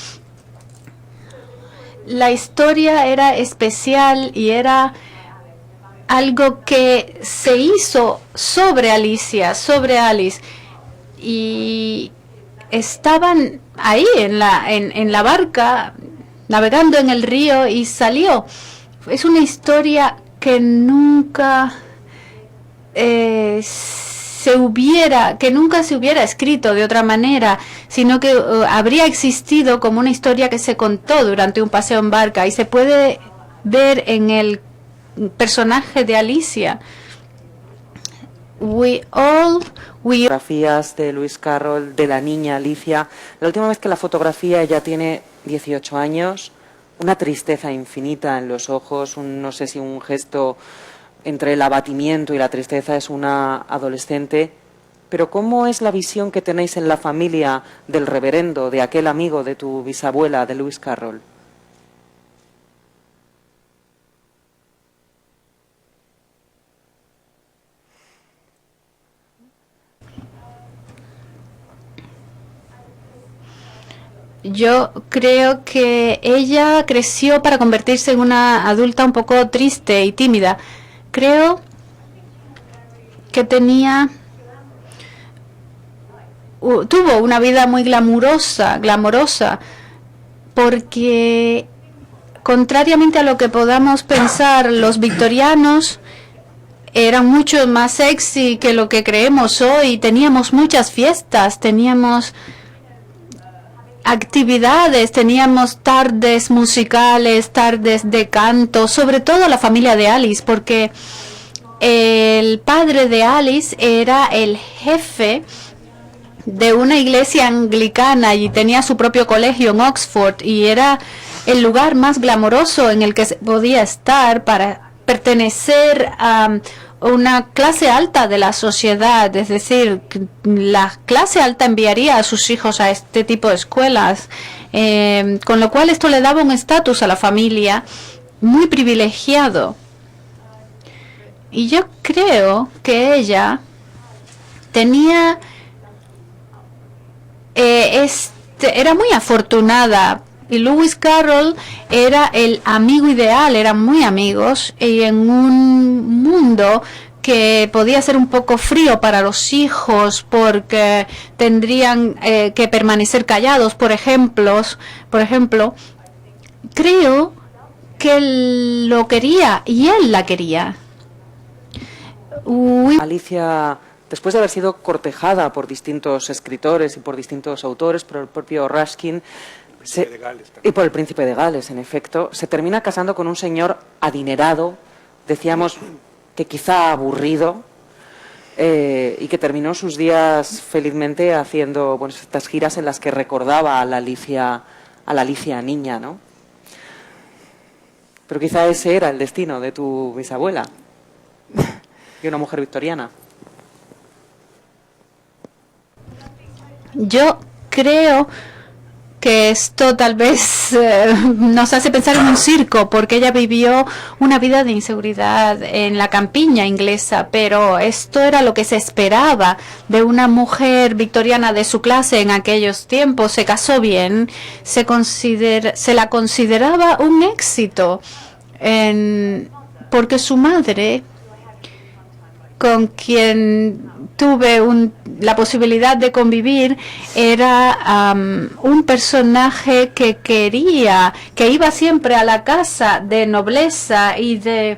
la historia era especial y era algo que se hizo sobre Alicia, sobre Alice. Y estaban ahí en la barca, navegando en el río y salió. Es una historia que nunca se hubiera escrito de otra manera, sino que habría existido como una historia que se contó durante un paseo en barca y se puede ver en el personaje de Alicia. Fotografías de Lewis Carroll, de la niña Alicia. La última vez que la fotografía ella tiene 18 años, una tristeza infinita en los ojos, no sé si un gesto entre el abatimiento y la tristeza, es una adolescente. Pero ¿cómo es la visión que tenéis en la familia del reverendo, de aquel amigo de tu bisabuela, de Lewis Carroll? Yo creo que ella creció para convertirse en una adulta un poco triste y tímida. Creo que tuvo una vida muy glamorosa, porque contrariamente a lo que podamos pensar, los victorianos eran mucho más sexy que lo que creemos hoy. Teníamos muchas fiestas, teníamos actividades, teníamos tardes musicales, tardes de canto, sobre todo la familia de Alice, porque el padre de Alice era el jefe de una iglesia anglicana y tenía su propio colegio en Oxford y era el lugar más glamoroso en el que se podía estar para pertenecer a una clase alta de la sociedad. Es decir, la clase alta enviaría a sus hijos a este tipo de escuelas, con lo cual esto le daba un estatus a la familia muy privilegiado. Y yo creo que ella tenía era muy afortunada, y Lewis Carroll era el amigo ideal, eran muy amigos, y en un mundo que podía ser un poco frío para los hijos porque tendrían que permanecer callados, por ejemplo, creo que él lo quería y él la quería. Alicia, después de haber sido cortejada por distintos escritores y por distintos autores, por el propio Ruskin y por el príncipe de Gales, en efecto, se termina casando con un señor adinerado, decíamos que quizá aburrido, y que terminó sus días felizmente haciendo estas giras en las que recordaba a la Alicia niña, ¿no? Pero quizá ese era el destino de tu bisabuela, de una mujer victoriana. Yo creo que esto tal vez nos hace pensar en un circo, porque ella vivió una vida de inseguridad en la campiña inglesa, pero esto era lo que se esperaba de una mujer victoriana de su clase en aquellos tiempos. Se casó bien, se la consideraba un éxito, porque su madre, con quien tuve la posibilidad de convivir, era un personaje que iba siempre a la casa de nobleza y de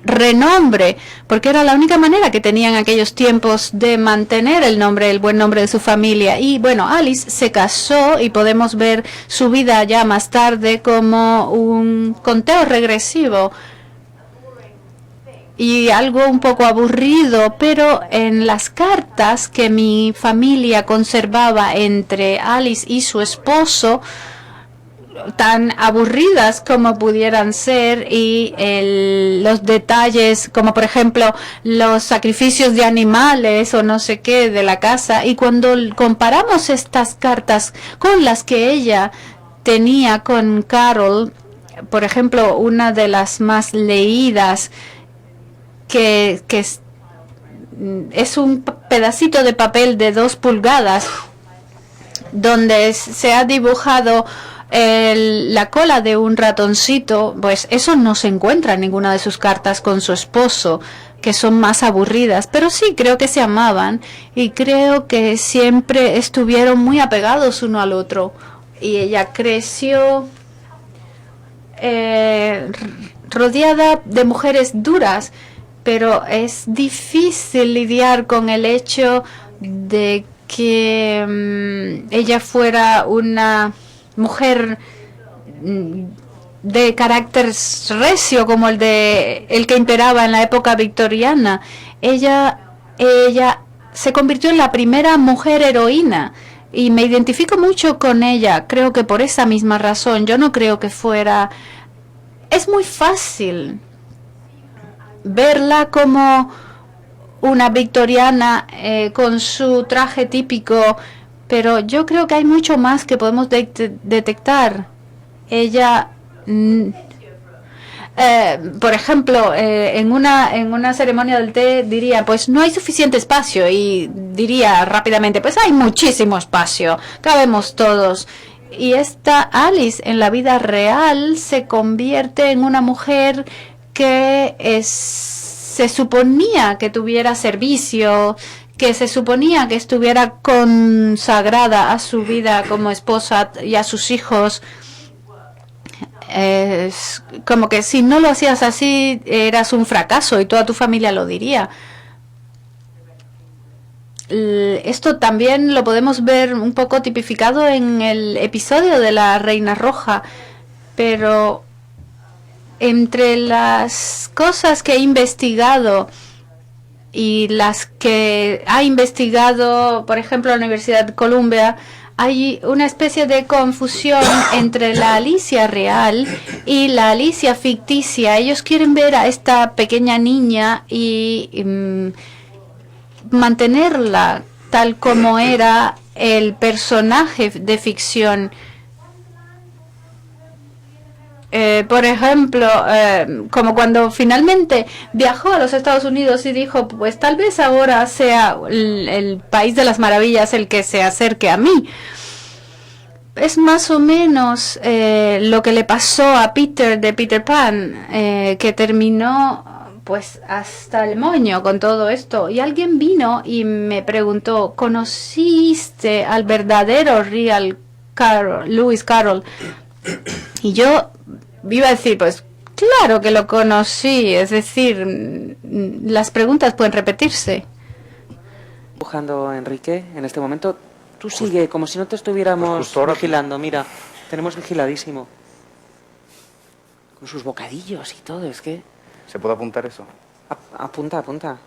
renombre, porque era la única manera que tenían en aquellos tiempos de mantener el buen nombre de su familia. Y bueno, Alice se casó y podemos ver su vida ya más tarde como un conteo regresivo y algo un poco aburrido, pero en las cartas que mi familia conservaba entre Alice y su esposo, tan aburridas como pudieran ser, y los detalles como por ejemplo los sacrificios de animales o no sé qué de la casa, y cuando comparamos estas cartas con las que ella tenía con Carol, por ejemplo, una de las más leídas, que es un pedacito de papel de 2 pulgadas donde se ha dibujado la cola de un ratoncito, pues eso no se encuentra en ninguna de sus cartas con su esposo, que son más aburridas, pero sí creo que se amaban y creo que siempre estuvieron muy apegados uno al otro, y ella creció rodeada de mujeres duras, pero es difícil lidiar con el hecho de que ella fuera una mujer de carácter recio como el que imperaba en la época victoriana. Ella se convirtió en la primera mujer heroína y me identifico mucho con ella. Creo que por esa misma razón, yo no creo que fuera... Es muy fácil verla como una victoriana con su traje típico, pero yo creo que hay mucho más que podemos detectar. Ella, por ejemplo, en una ceremonia del té diría, pues no hay suficiente espacio, y diría rápidamente, pues hay muchísimo espacio, cabemos todos. Y esta Alice en la vida real se convierte en una mujer que se suponía que tuviera servicio, que se suponía que estuviera consagrada a su vida como esposa y a sus hijos. Es como que si no lo hacías así, eras un fracaso y toda tu familia lo diría. Esto también lo podemos ver un poco tipificado en el episodio de la Reina Roja, pero entre las cosas que he investigado y las que ha investigado, por ejemplo, la Universidad de Columbia, hay una especie de confusión entre la Alicia real y la Alicia ficticia. Ellos quieren ver a esta pequeña niña y mantenerla tal como era el personaje de ficción. Por ejemplo, como cuando finalmente viajó a los Estados Unidos y dijo, pues tal vez ahora sea el país de las maravillas el que se acerque a mí. Es más o menos lo que le pasó a Peter de Peter Pan, que terminó pues hasta el moño con todo esto. Y alguien vino y me preguntó, ¿conociste al verdadero Lewis Carroll? Y yo iba a decir, pues claro que lo conocí, es decir, las preguntas pueden repetirse. Buscando a Enrique en este momento, tú sigue como si no te estuviéramos vigilando. Mira, tenemos vigiladísimo. Con sus bocadillos y todo, es que... ¿Se puede apuntar eso? Apunta, apunta.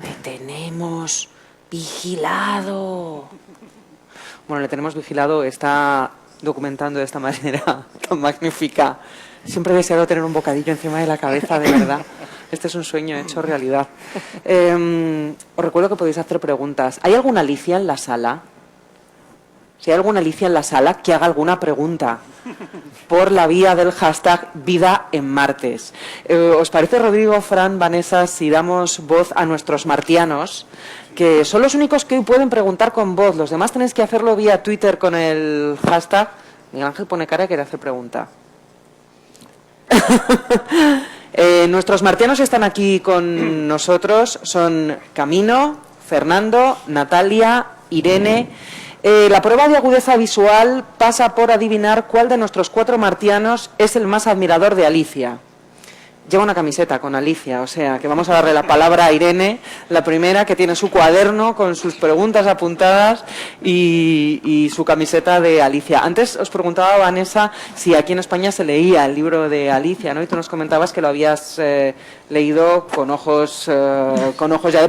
Le tenemos vigilado. Bueno, le tenemos vigilado, está documentando de esta manera tan magnífica. Siempre he deseado tener un bocadillo encima de la cabeza, de verdad. Este es un sueño hecho realidad. Os recuerdo que podéis hacer preguntas. ¿Hay alguna Alicia en la sala? Si hay alguna Alicia en la sala, que haga alguna pregunta por la vía del hashtag Vida en Martes. ¿Os parece, Rodrigo, Fran, Vanessa, si damos voz a nuestros martianos, que son los únicos que hoy pueden preguntar con voz? Los demás tenéis que hacerlo vía Twitter con el hashtag. Miguel Ángel pone cara y quiere hacer pregunta. Nuestros martianos están aquí con nosotros. Son Camino, Fernando, Natalia, Irene. La prueba de agudeza visual pasa por adivinar cuál de nuestros 4 martianos es el más admirador de Alicia. Lleva una camiseta con Alicia, o sea que vamos a darle la palabra a Irene, la primera, que tiene su cuaderno con sus preguntas apuntadas y su camiseta de Alicia. Antes os preguntaba, Vanessa, si aquí en España se leía el libro de Alicia, ¿no? Y tú nos comentabas que lo habías leído con ojos ya de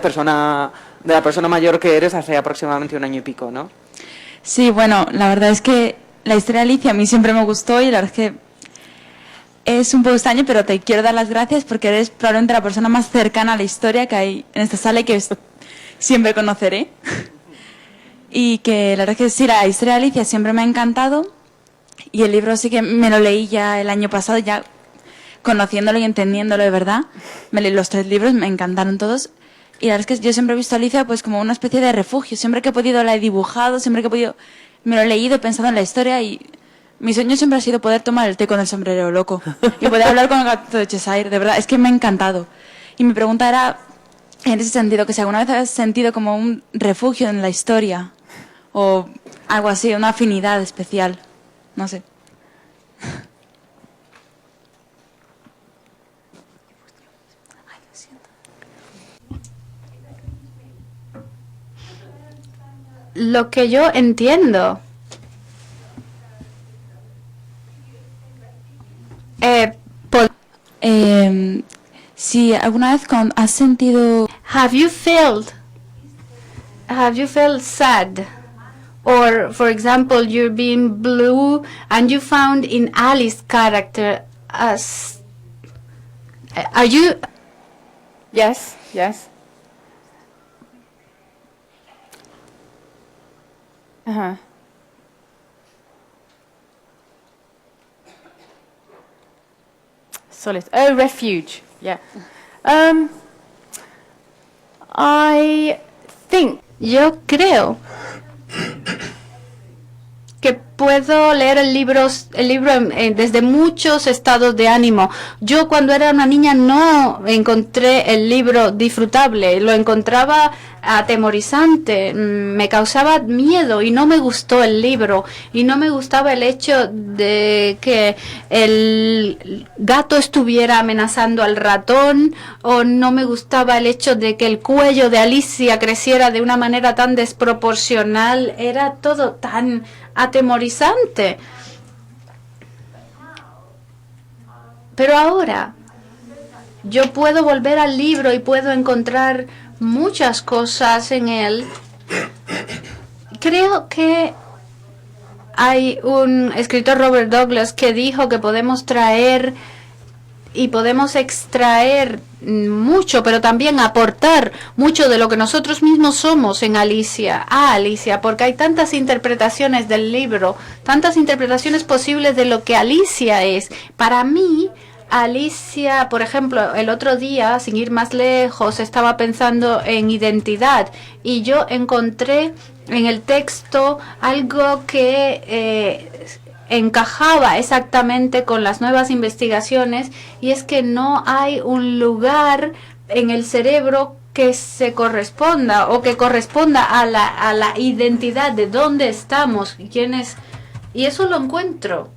la persona mayor que eres hace aproximadamente 1 año y pico, ¿no? Sí, bueno, la verdad es que la historia de Alicia a mí siempre me gustó y la verdad es que es un poco extraño, pero te quiero dar las gracias porque eres probablemente la persona más cercana a la historia que hay en esta sala y que siempre conoceré. Y que la verdad es que sí, la historia de Alicia siempre me ha encantado y el libro sí que me lo leí ya el año pasado, ya conociéndolo y entendiéndolo de verdad. Me leí los 3 libros, me encantaron todos. Y la verdad es que yo siempre he visto a Alicia pues como una especie de refugio. Siempre que he podido la he dibujado, siempre que he podido me lo he leído, he pensado en la historia y mi sueño siempre ha sido poder tomar el té con el sombrero loco y poder hablar con el gato de Cheshire. De verdad, es que me ha encantado. Y mi pregunta era, en ese sentido, que si alguna vez has sentido como un refugio en la historia o algo así, una afinidad especial, no sé. Lo que yo entiendo. Si alguna vez has sentido... Have you felt sad? Or, for example, you're being blue and you found in Alice's character as... Are you... Yes. Uh-huh. Solace. Oh, refuge. Yeah. I think. Yo creo que puedo leer el libro desde muchos estados de ánimo. Yo cuando era una niña no encontré el libro disfrutable, lo encontraba atemorizante, me causaba miedo y no me gustó el libro y no me gustaba el hecho de que el gato estuviera amenazando al ratón o no me gustaba el hecho de que el cuello de Alicia creciera de una manera tan desproporcional. Era todo tan atemorizante. Pero ahora yo puedo volver al libro y puedo encontrar muchas cosas en él. Creo que hay un escritor, Robert Douglas, que dijo que podemos traer y podemos extraer mucho, pero también aportar mucho de lo que nosotros mismos somos en Alicia, porque hay tantas interpretaciones del libro, tantas interpretaciones posibles de lo que Alicia es. Para mí, Alicia, por ejemplo, el otro día, sin ir más lejos, estaba pensando en identidad y yo encontré en el texto algo que encajaba exactamente con las nuevas investigaciones, y es que no hay un lugar en el cerebro que se corresponda o que corresponda a la identidad de dónde estamos y quién es. Y eso lo encuentro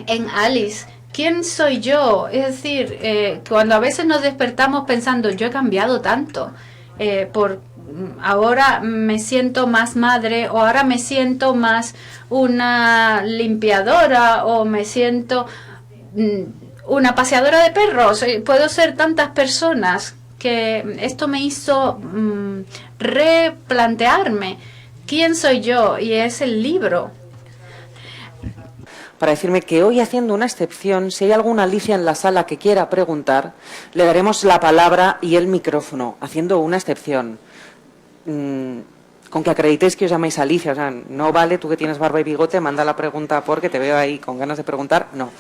en Alice. ¿Quién soy yo? Es decir, cuando a veces nos despertamos pensando, yo he cambiado tanto, ahora me siento más madre, o ahora me siento más una limpiadora, o me siento una paseadora de perros. Puedo ser tantas personas, que esto me hizo replantearme quién soy yo, y es el libro. para decirme que hoy, haciendo una excepción, si hay alguna Alicia en la sala que quiera preguntar, le daremos la palabra y el micrófono, haciendo una excepción. Con que acreditéis que os llamáis Alicia, o sea, no vale, tú que tienes barba y bigote, manda la pregunta porque te veo ahí con ganas de preguntar, no.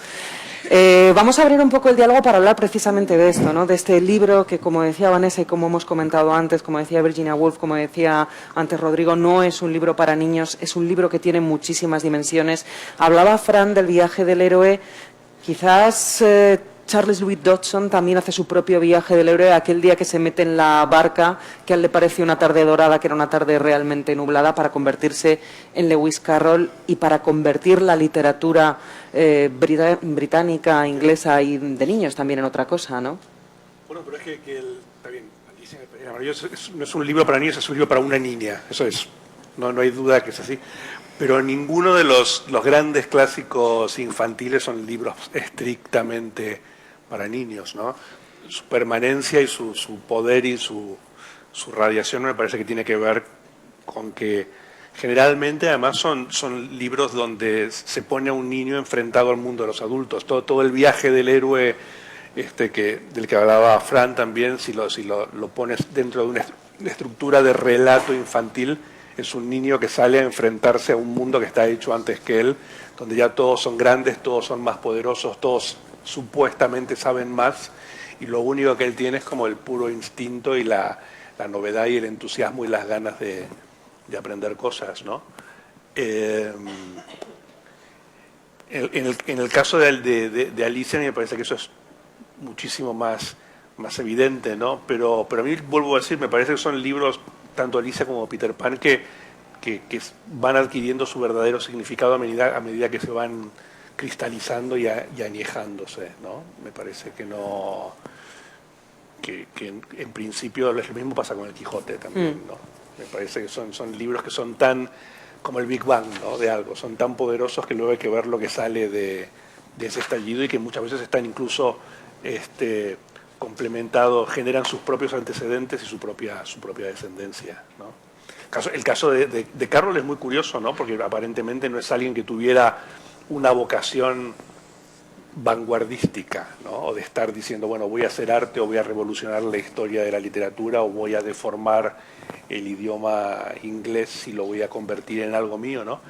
Vamos a abrir un poco el diálogo para hablar precisamente de esto, ¿no? De este libro que, como decía Vanessa y como hemos comentado antes, como decía Virginia Woolf, como decía antes Rodrigo, no es un libro para niños, es un libro que tiene muchísimas dimensiones. Hablaba Fran del viaje del héroe, quizás Charles Louis Dodgson también hace su propio viaje del héroe, aquel día que se mete en la barca, que a él le pareció una tarde dorada, que era una tarde realmente nublada, para convertirse en Lewis Carroll y para convertir la literatura británica, inglesa y de niños también en otra cosa, ¿no? Bueno, pero es que está bien, Alicia en el País Maravilloso no es un libro para niños, es un libro para una niña, eso es, no hay duda que es así. Pero ninguno de los grandes clásicos infantiles son libros estrictamente para niños, ¿no? Su permanencia y su poder y su radiación me parece que tiene que ver con que generalmente además son libros donde se pone a un niño enfrentado al mundo de los adultos. Todo el viaje del héroe del que hablaba Fran también, si lo pones dentro de una estructura de relato infantil, es un niño que sale a enfrentarse a un mundo que está hecho antes que él, donde ya todos son grandes, todos son más poderosos, todos supuestamente saben más, y lo único que él tiene es como el puro instinto y la novedad y el entusiasmo y las ganas de aprender cosas, ¿no? En el caso de Alicia me parece que eso es muchísimo más evidente, ¿no? Pero a mí, vuelvo a decir, me parece que son libros, tanto Alicia como Peter Pan, que van adquiriendo su verdadero significado a medida que se van cristalizando y añejándose, ¿no? Me parece que no... que en principio lo mismo pasa con el Quijote también, ¿no? Me parece que son libros que son tan como el Big Bang, ¿no? De algo, son tan poderosos que luego hay que ver lo que sale de ese estallido y que muchas veces están incluso complementados, generan sus propios antecedentes y su propia descendencia, ¿no? El caso de Carroll es muy curioso, ¿no? Porque aparentemente no es alguien que tuviera una vocación vanguardística, ¿no? O de estar diciendo, bueno, voy a hacer arte o voy a revolucionar la historia de la literatura o voy a deformar el idioma inglés y lo voy a convertir en algo mío, ¿no?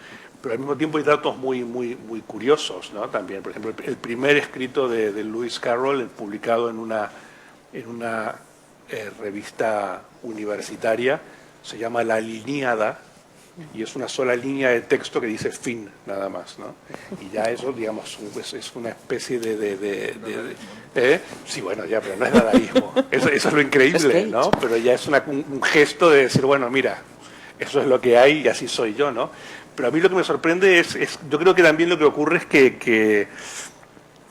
Pero al mismo tiempo hay datos muy curiosos, ¿no? También, por ejemplo, el primer escrito de Lewis Carroll, publicado en una revista universitaria, se llama La Liníada, y es una sola línea de texto que dice fin, nada más, ¿no? Y ya eso, digamos, es una especie sí, bueno, ya, pero no es dadaísmo. Eso es lo increíble, ¿no? Pero ya es un gesto de decir, bueno, mira, eso es lo que hay y así soy yo, ¿no? Pero a mí lo que me sorprende es yo creo que también lo que ocurre es que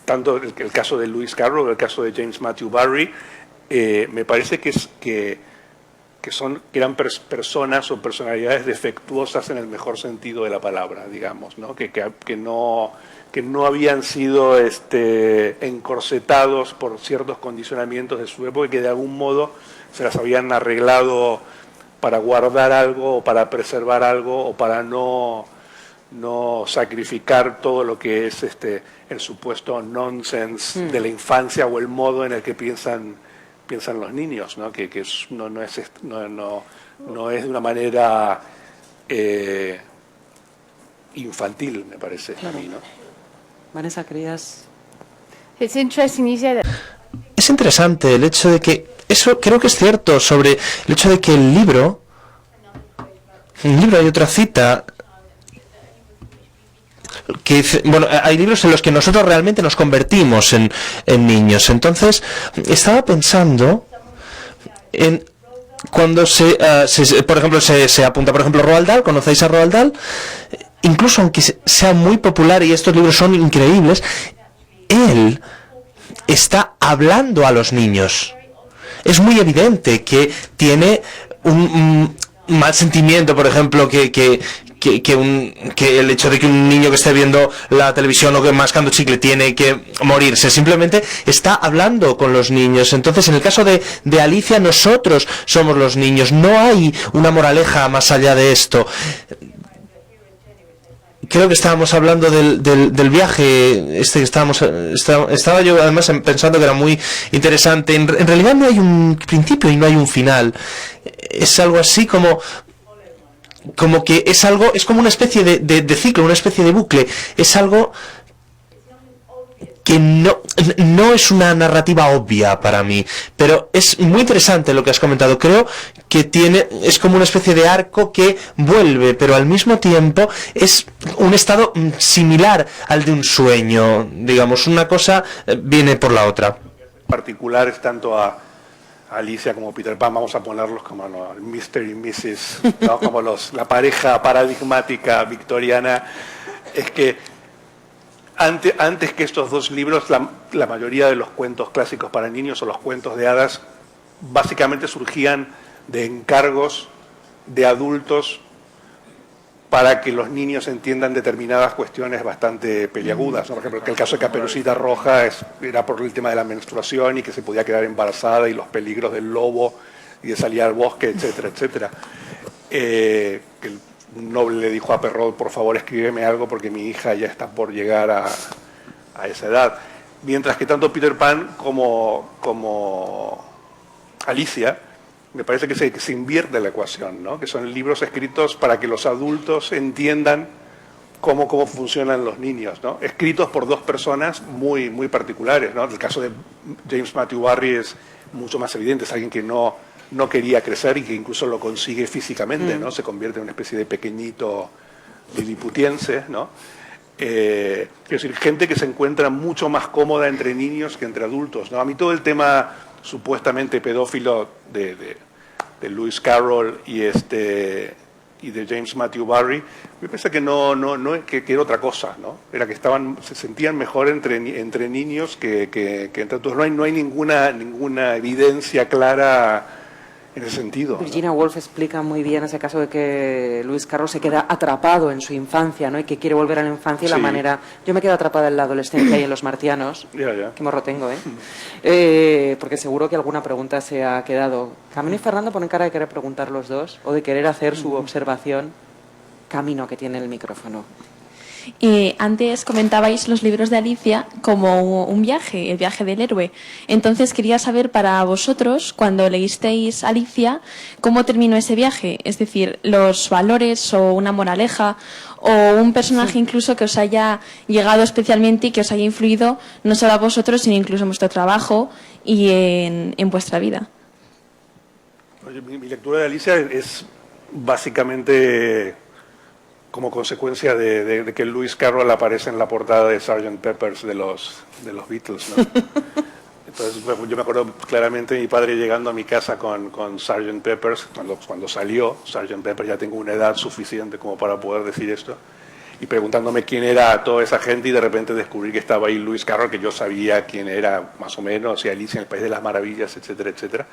tanto el caso de Lewis Carroll, el caso de James Matthew Barrie, me parece que eran personas o personalidades defectuosas en el mejor sentido de la palabra, digamos, ¿no? Que no habían sido encorsetados por ciertos condicionamientos de su época y que de algún modo se las habían arreglado para guardar algo o para preservar algo o para no sacrificar todo lo que es el supuesto nonsense de la infancia o el modo en el que piensan los niños, ¿no? Que no es de una manera infantil, me parece, claro. A mí, ¿no? Vanessa, ¿querías? It's interesting you say that. Es interesante el hecho de que, eso creo que es cierto, sobre el hecho de que en el libro hay otra cita que dice, bueno, hay libros en los que nosotros realmente nos convertimos en niños. Entonces, estaba pensando en cuando por ejemplo, se apunta, por ejemplo, Roald Dahl. ¿Conocéis a Roald Dahl? Incluso aunque sea muy popular y estos libros son increíbles, él está hablando a los niños. Es muy evidente que tiene un mal sentimiento, por ejemplo, que el hecho de que un niño que esté viendo la televisión o que mascando chicle tiene que morirse. Simplemente está hablando con los niños. Entonces, en el caso de Alicia, nosotros somos los niños. No hay una moraleja más allá de esto. creo que estábamos hablando del viaje que estaba yo además pensando que era muy interesante. En realidad no hay un principio y no hay un final. Es algo así como que es como una especie de ciclo, una especie de bucle. Es algo que no es una narrativa obvia para mí, pero es muy interesante lo que has comentado. Creo que es como una especie de arco que vuelve, pero al mismo tiempo es un estado similar al de un sueño, digamos, una cosa viene por la otra. Particulares tanto a Alicia como Peter Pan, vamos a ponerlos como Mr. y Mrs., ¿no? Como la pareja paradigmática victoriana, es que antes que estos dos libros, la mayoría de los cuentos clásicos para niños o los cuentos de hadas básicamente surgían de encargos de adultos para que los niños entiendan determinadas cuestiones bastante peliagudas, ¿no? Por ejemplo, el caso de Caperucita Roja era por el tema de la menstruación y que se podía quedar embarazada y los peligros del lobo y de salir al bosque, etcétera, etcétera. Que un noble le dijo a Perrault, por favor escríbeme algo porque mi hija ya está por llegar a esa edad. Mientras que tanto Peter Pan como Alicia, me parece que se invierte la ecuación, ¿no? Que son libros escritos para que los adultos entiendan cómo funcionan los niños, ¿no? Escritos por dos personas muy, muy particulares, ¿no? El caso de James Matthew Barrie es mucho más evidente, es alguien que no quería crecer y que incluso lo consigue físicamente, ¿no? Se convierte en una especie de pequeñito liliputiense, ¿no? Es decir, gente que se encuentra mucho más cómoda entre niños que entre adultos, ¿no? A mí todo el tema supuestamente pedófilo de Lewis Carroll y de James Matthew Barrie, me parece que que era otra cosa, ¿no? Era que se sentían mejor entre niños que entre adultos. No hay ninguna evidencia clara en ese sentido, Virginia Woolf explica muy bien ese caso de que Lewis Carroll se queda atrapado en su infancia, ¿no? Y que quiere volver a la infancia y la manera... Yo me quedo atrapada en la adolescencia y en Los Martianos. Ya. Qué morro tengo, ¿eh? Porque seguro que alguna pregunta se ha quedado. Camino y Fernando ponen cara de querer preguntar los dos o de querer hacer su observación. Camino, que tiene el micrófono. Antes comentabais los libros de Alicia como un viaje, el viaje del héroe. Entonces quería saber para vosotros, cuando leísteis Alicia, ¿cómo terminó ese viaje? Es decir, los valores o una moraleja o un personaje incluso que os haya llegado especialmente y que os haya influido no solo a vosotros, sino incluso en vuestro trabajo y en vuestra vida. Oye, mi lectura de Alicia es básicamente como consecuencia de que Lewis Carroll aparece en la portada de Sgt. Pepper's de los Beatles, ¿no? Entonces yo me acuerdo claramente de mi padre llegando a mi casa con Sgt. Pepper's, cuando salió Sgt. Pepper, ya tengo una edad suficiente como para poder decir esto, y preguntándome quién era toda esa gente, y de repente descubrí que estaba ahí Lewis Carroll, que yo sabía quién era más o menos, y Alicia en el País de las Maravillas, etcétera, etcétera.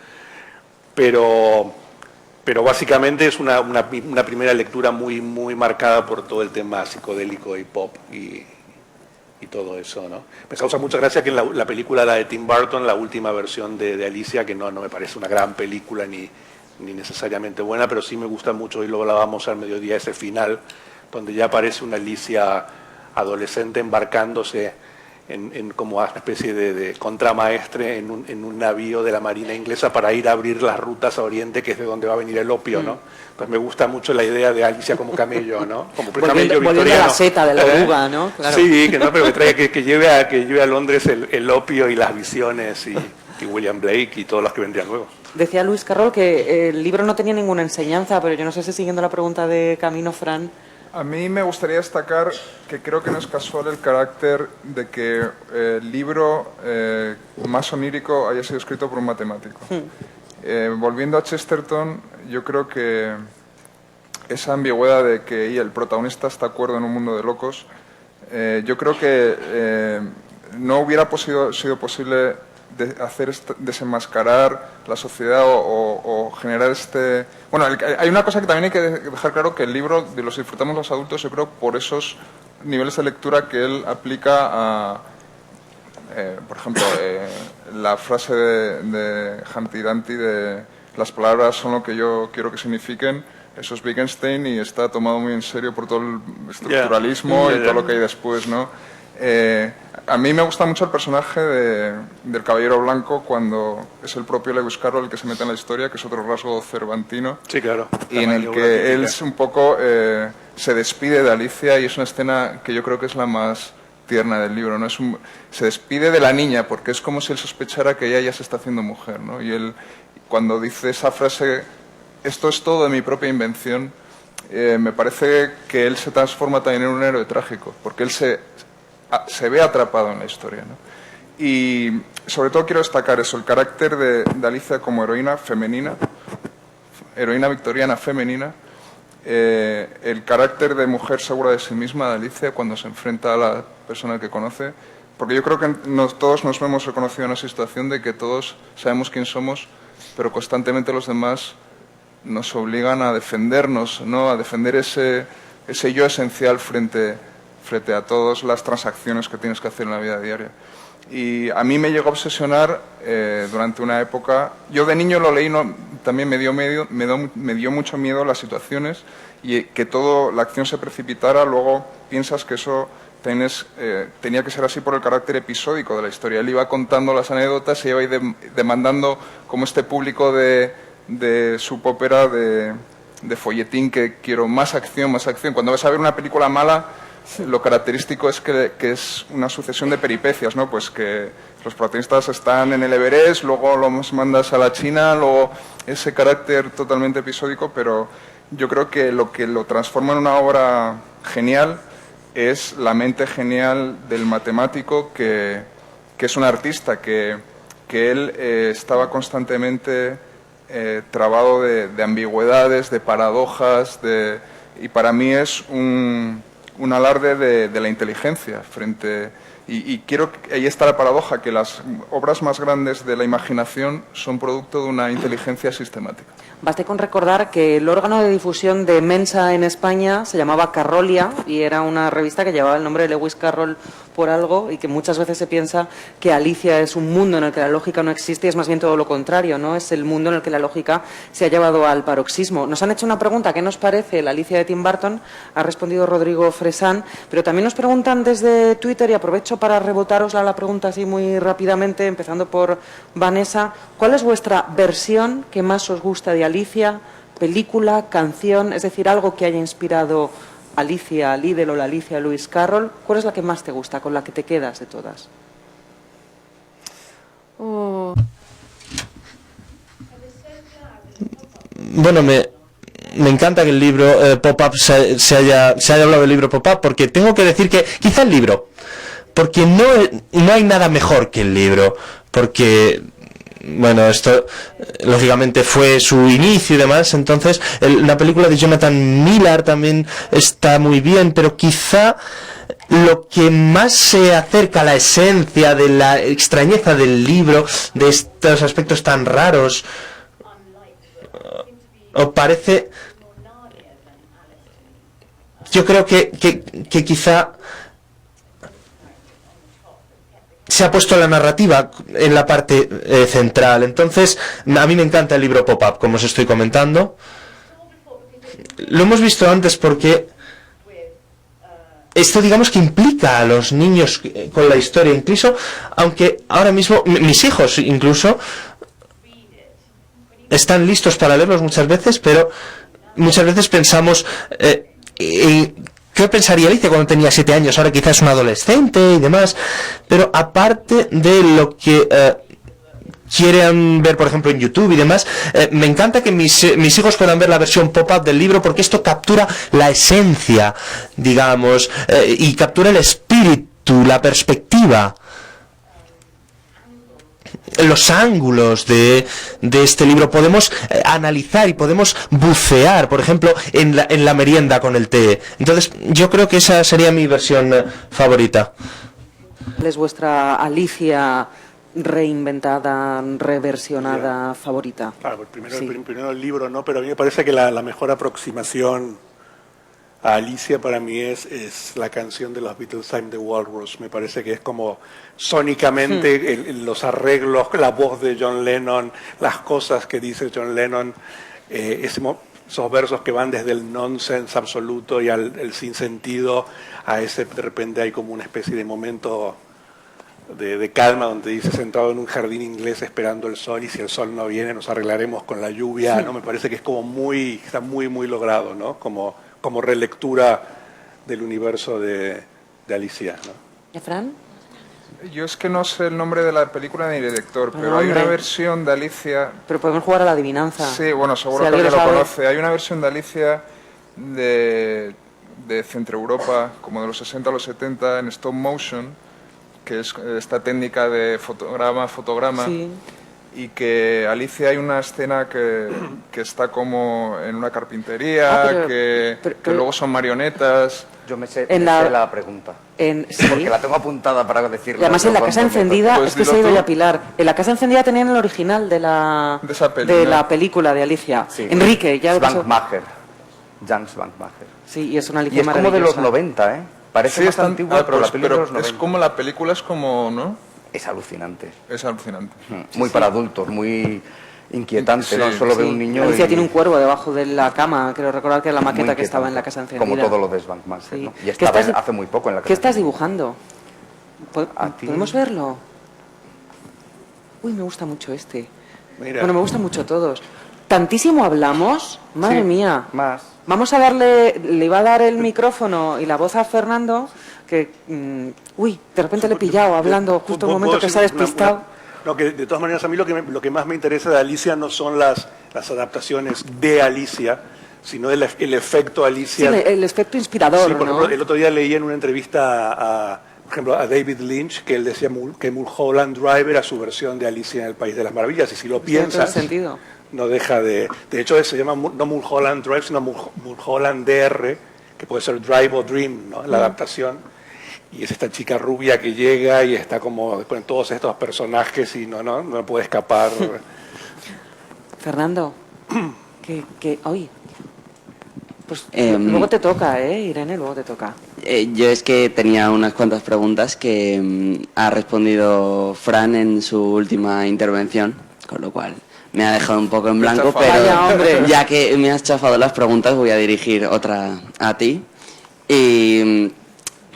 Pero básicamente es una primera lectura muy, muy marcada por todo el tema psicodélico y pop y todo eso, ¿no? Me causa mucha gracia que en la película, la de Tim Burton, la última versión de Alicia, que no me parece una gran película ni necesariamente buena, pero sí me gusta mucho, y luego la vamos al mediodía, ese final, donde ya aparece una Alicia adolescente embarcándose en como una especie de contramaestre en un navío de la Marina inglesa para ir a abrir las rutas a Oriente, que es de donde va a venir el opio, ¿no? Entonces me gusta mucho la idea de Alicia como camello, ¿no? Como camello victoriano. Volviendo a la seta de la oruga, ¿no? Claro. Sí, pero que traiga que lleve a Londres el opio y las visiones y William Blake y todos los que vendrían luego. Decía Lewis Carroll que el libro no tenía ninguna enseñanza, pero yo no sé si siguiendo la pregunta de Camino, Fran... A mí me gustaría destacar que creo que no es casual el carácter de que el libro más onírico haya sido escrito por un matemático. Volviendo a Chesterton, yo creo que esa ambigüedad de que el protagonista está cuerdo en un mundo de locos, yo creo que no hubiera sido posible desenmascarar la sociedad o generar este... Bueno, hay una cosa que también hay que dejar claro, que el libro los disfrutamos los adultos, yo creo, por esos niveles de lectura que él aplica a... por ejemplo, la frase de Humpty Dumpty de las palabras son lo que yo quiero que signifiquen, eso es Wittgenstein y está tomado muy en serio por todo el estructuralismo y todo lo que hay después, ¿no? A mí me gusta mucho el personaje del Caballero Blanco cuando es el propio Lewis Carroll el que se mete en la historia, que es otro rasgo cervantino. Sí, claro. Y en el que él es un poco se despide de Alicia y es una escena que yo creo que es la más tierna del libro, ¿no? Se despide de la niña porque es como si él sospechara que ella ya se está haciendo mujer, ¿no? Y él, cuando dice esa frase, esto es todo de mi propia invención, me parece que él se transforma también en un héroe trágico, porque él se ve atrapado en la historia, ¿no? Y sobre todo quiero destacar eso, el carácter de Alicia como heroína femenina, heroína victoriana femenina, el carácter de mujer segura de sí misma de Alicia cuando se enfrenta a la persona que conoce, porque yo creo que todos nos vemos reconocidos en una situación de que todos sabemos quién somos, pero constantemente los demás nos obligan a defendernos, ¿no? A defender ese yo esencial frente a todas las transacciones que tienes que hacer en la vida diaria. Y a mí me llegó a obsesionar durante una época. Yo de niño lo leí, también me dio mucho miedo las situaciones y que toda la acción se precipitara. Luego piensas que eso tenía que ser así por el carácter episódico de la historia. Él iba contando las anécdotas y iba demandando como este público de soap opera, de folletín, que quiero más acción, más acción. Cuando vas a ver una película mala, lo característico es que es una sucesión de peripecias, ¿no? Pues que los protagonistas están en el Everest, luego los mandas a la China, luego ese carácter totalmente episódico, pero yo creo que lo transforma en una obra genial es la mente genial del matemático que es un artista, que él estaba constantemente trabado de ambigüedades, de paradojas, y para mí es un alarde de la inteligencia y quiero que ahí está la paradoja, que las obras más grandes de la imaginación son producto de una inteligencia sistemática. Baste con recordar que el órgano de difusión de Mensa en España se llamaba Carrolia y era una revista que llevaba el nombre de Lewis Carroll por algo, y que muchas veces se piensa que Alicia es un mundo en el que la lógica no existe y es más bien todo lo contrario, ¿no? Es el mundo en el que la lógica se ha llevado al paroxismo. Nos han hecho una pregunta, ¿qué nos parece la Alicia de Tim Burton? Ha respondido Rodrigo Fresán, pero también nos preguntan desde Twitter, y aprovecho para rebotárosla la pregunta así muy rápidamente, empezando por Vanessa. ¿Cuál es vuestra versión que más os gusta de Alicia? Película, canción, es decir, algo que haya inspirado Alicia Liddell o la Alicia Lewis Carroll. ¿Cuál es la que más te gusta, con la que te quedas de todas? Bueno, me encanta que el libro Pop-Up se haya hablado del libro Pop-Up, porque tengo que decir que quizá el libro, porque no hay nada mejor que el libro, porque bueno, esto lógicamente fue su inicio y demás. Entonces la película de Jonathan Miller también está muy bien, pero quizá lo que más se acerca a la esencia de la extrañeza del libro, de estos aspectos tan raros, o parece, yo creo que quizá se ha puesto la narrativa en la parte central. Entonces, a mí me encanta el libro Pop-Up, como os estoy comentando. Lo hemos visto antes porque esto, digamos, que implica a los niños con la historia, incluso, aunque ahora mismo mis hijos incluso están listos para leerlos muchas veces, pero muchas veces pensamos ¿qué pensaría Alicia cuando tenía 7 años? Ahora quizás es un adolescente y demás. Pero aparte de lo que quieren ver, por ejemplo, en YouTube y demás, me encanta que mis hijos puedan ver la versión pop-up del libro, porque esto captura la esencia, digamos, y captura el espíritu, la perspectiva, los ángulos de este libro. Podemos analizar y podemos bucear, por ejemplo, en la merienda con el té. Entonces, yo creo que esa sería mi versión favorita. ¿Cuál es vuestra Alicia reinventada, reversionada favorita? Claro, primero el libro, ¿no? Pero a mí me parece que la mejor aproximación a Alicia para mí es la canción de los Beatles, Time the Walrus. Me parece que es como sónicamente los arreglos, la voz de John Lennon, las cosas que dice John Lennon. esos versos que van desde el nonsense absoluto y al el sinsentido a ese, de repente hay como una especie de momento de calma donde dice sentado en un jardín inglés esperando el sol, y si el sol no viene nos arreglaremos con la lluvia, sí. ¿No? Me parece que es como está muy logrado, ¿no? Como relectura del universo de Alicia, ¿no? ¿Y Fran? Yo es que no sé el nombre de la película ni el director, pero hay una versión de Alicia... Pero podemos jugar a la adivinanza. Sí, bueno, seguro que alguien lo conoce. Hay una versión de Alicia de Centro Europa, como de los 60 a los 70, en stop motion, que es esta técnica de fotograma, sí. Y que Alicia hay una escena que está como en una carpintería, que luego son marionetas. Yo me sé la pregunta. Sí. Porque la tengo apuntada para decirla. Y además en La Casa Encendida, pues es que se ha ido ya Pilar. En La Casa Encendida tenían el original de la película de Alicia. Sí. Enrique, ya Svankmajer. Jan Svankmajer. Sí, y es una Alicia y es maravillosa. Como de los 90, ¿eh? Parece más antigua, pero la película de los 90. Es como la película, es como, ¿no? Es alucinante. Es alucinante. Muy para adultos, muy inquietante, sí, ¿no? Solo ve un niño Alicia tiene un cuervo debajo de la cama, creo recordar que era la maqueta que estaba en La Casa Encendida. Como todo lo de Svankmajer, sí. ¿No? Y estaba hace muy poco en La Casa ¿Qué estás dibujando? ¿Podemos verlo? Uy, me gusta mucho este. Mira. Bueno, me gustan mucho todos. Tantísimo hablamos, madre mía. Más. Vamos a darle, le iba a dar el micrófono y la voz a Fernando, que, uy, de repente le he pillado hablando justo en un momento que se ha despistado. No, que de todas maneras a mí lo que más me interesa de Alicia no son las adaptaciones de Alicia, sino el efecto Alicia. Sí, el efecto inspirador, sí, por ejemplo, ¿no? el otro día leí en una entrevista por ejemplo, a David Lynch, que él decía que Mulholland Drive era su versión de Alicia en el País de las Maravillas, y si lo piensas... sentido. No deja de hecho se llama no Mulholland Drive, sino Mulholland DR, que puede ser Drive o Dream, ¿no? La adaptación. Y es esta chica rubia que llega y está como después en todos estos personajes y no puede escapar. Fernando, hoy pues luego te toca, Irene, luego te toca. Yo es que tenía unas cuantas preguntas que ha respondido Fran en su última intervención, con lo cual me ha dejado un poco en blanco, pero ya que me has chafado las preguntas voy a dirigir otra a ti. Y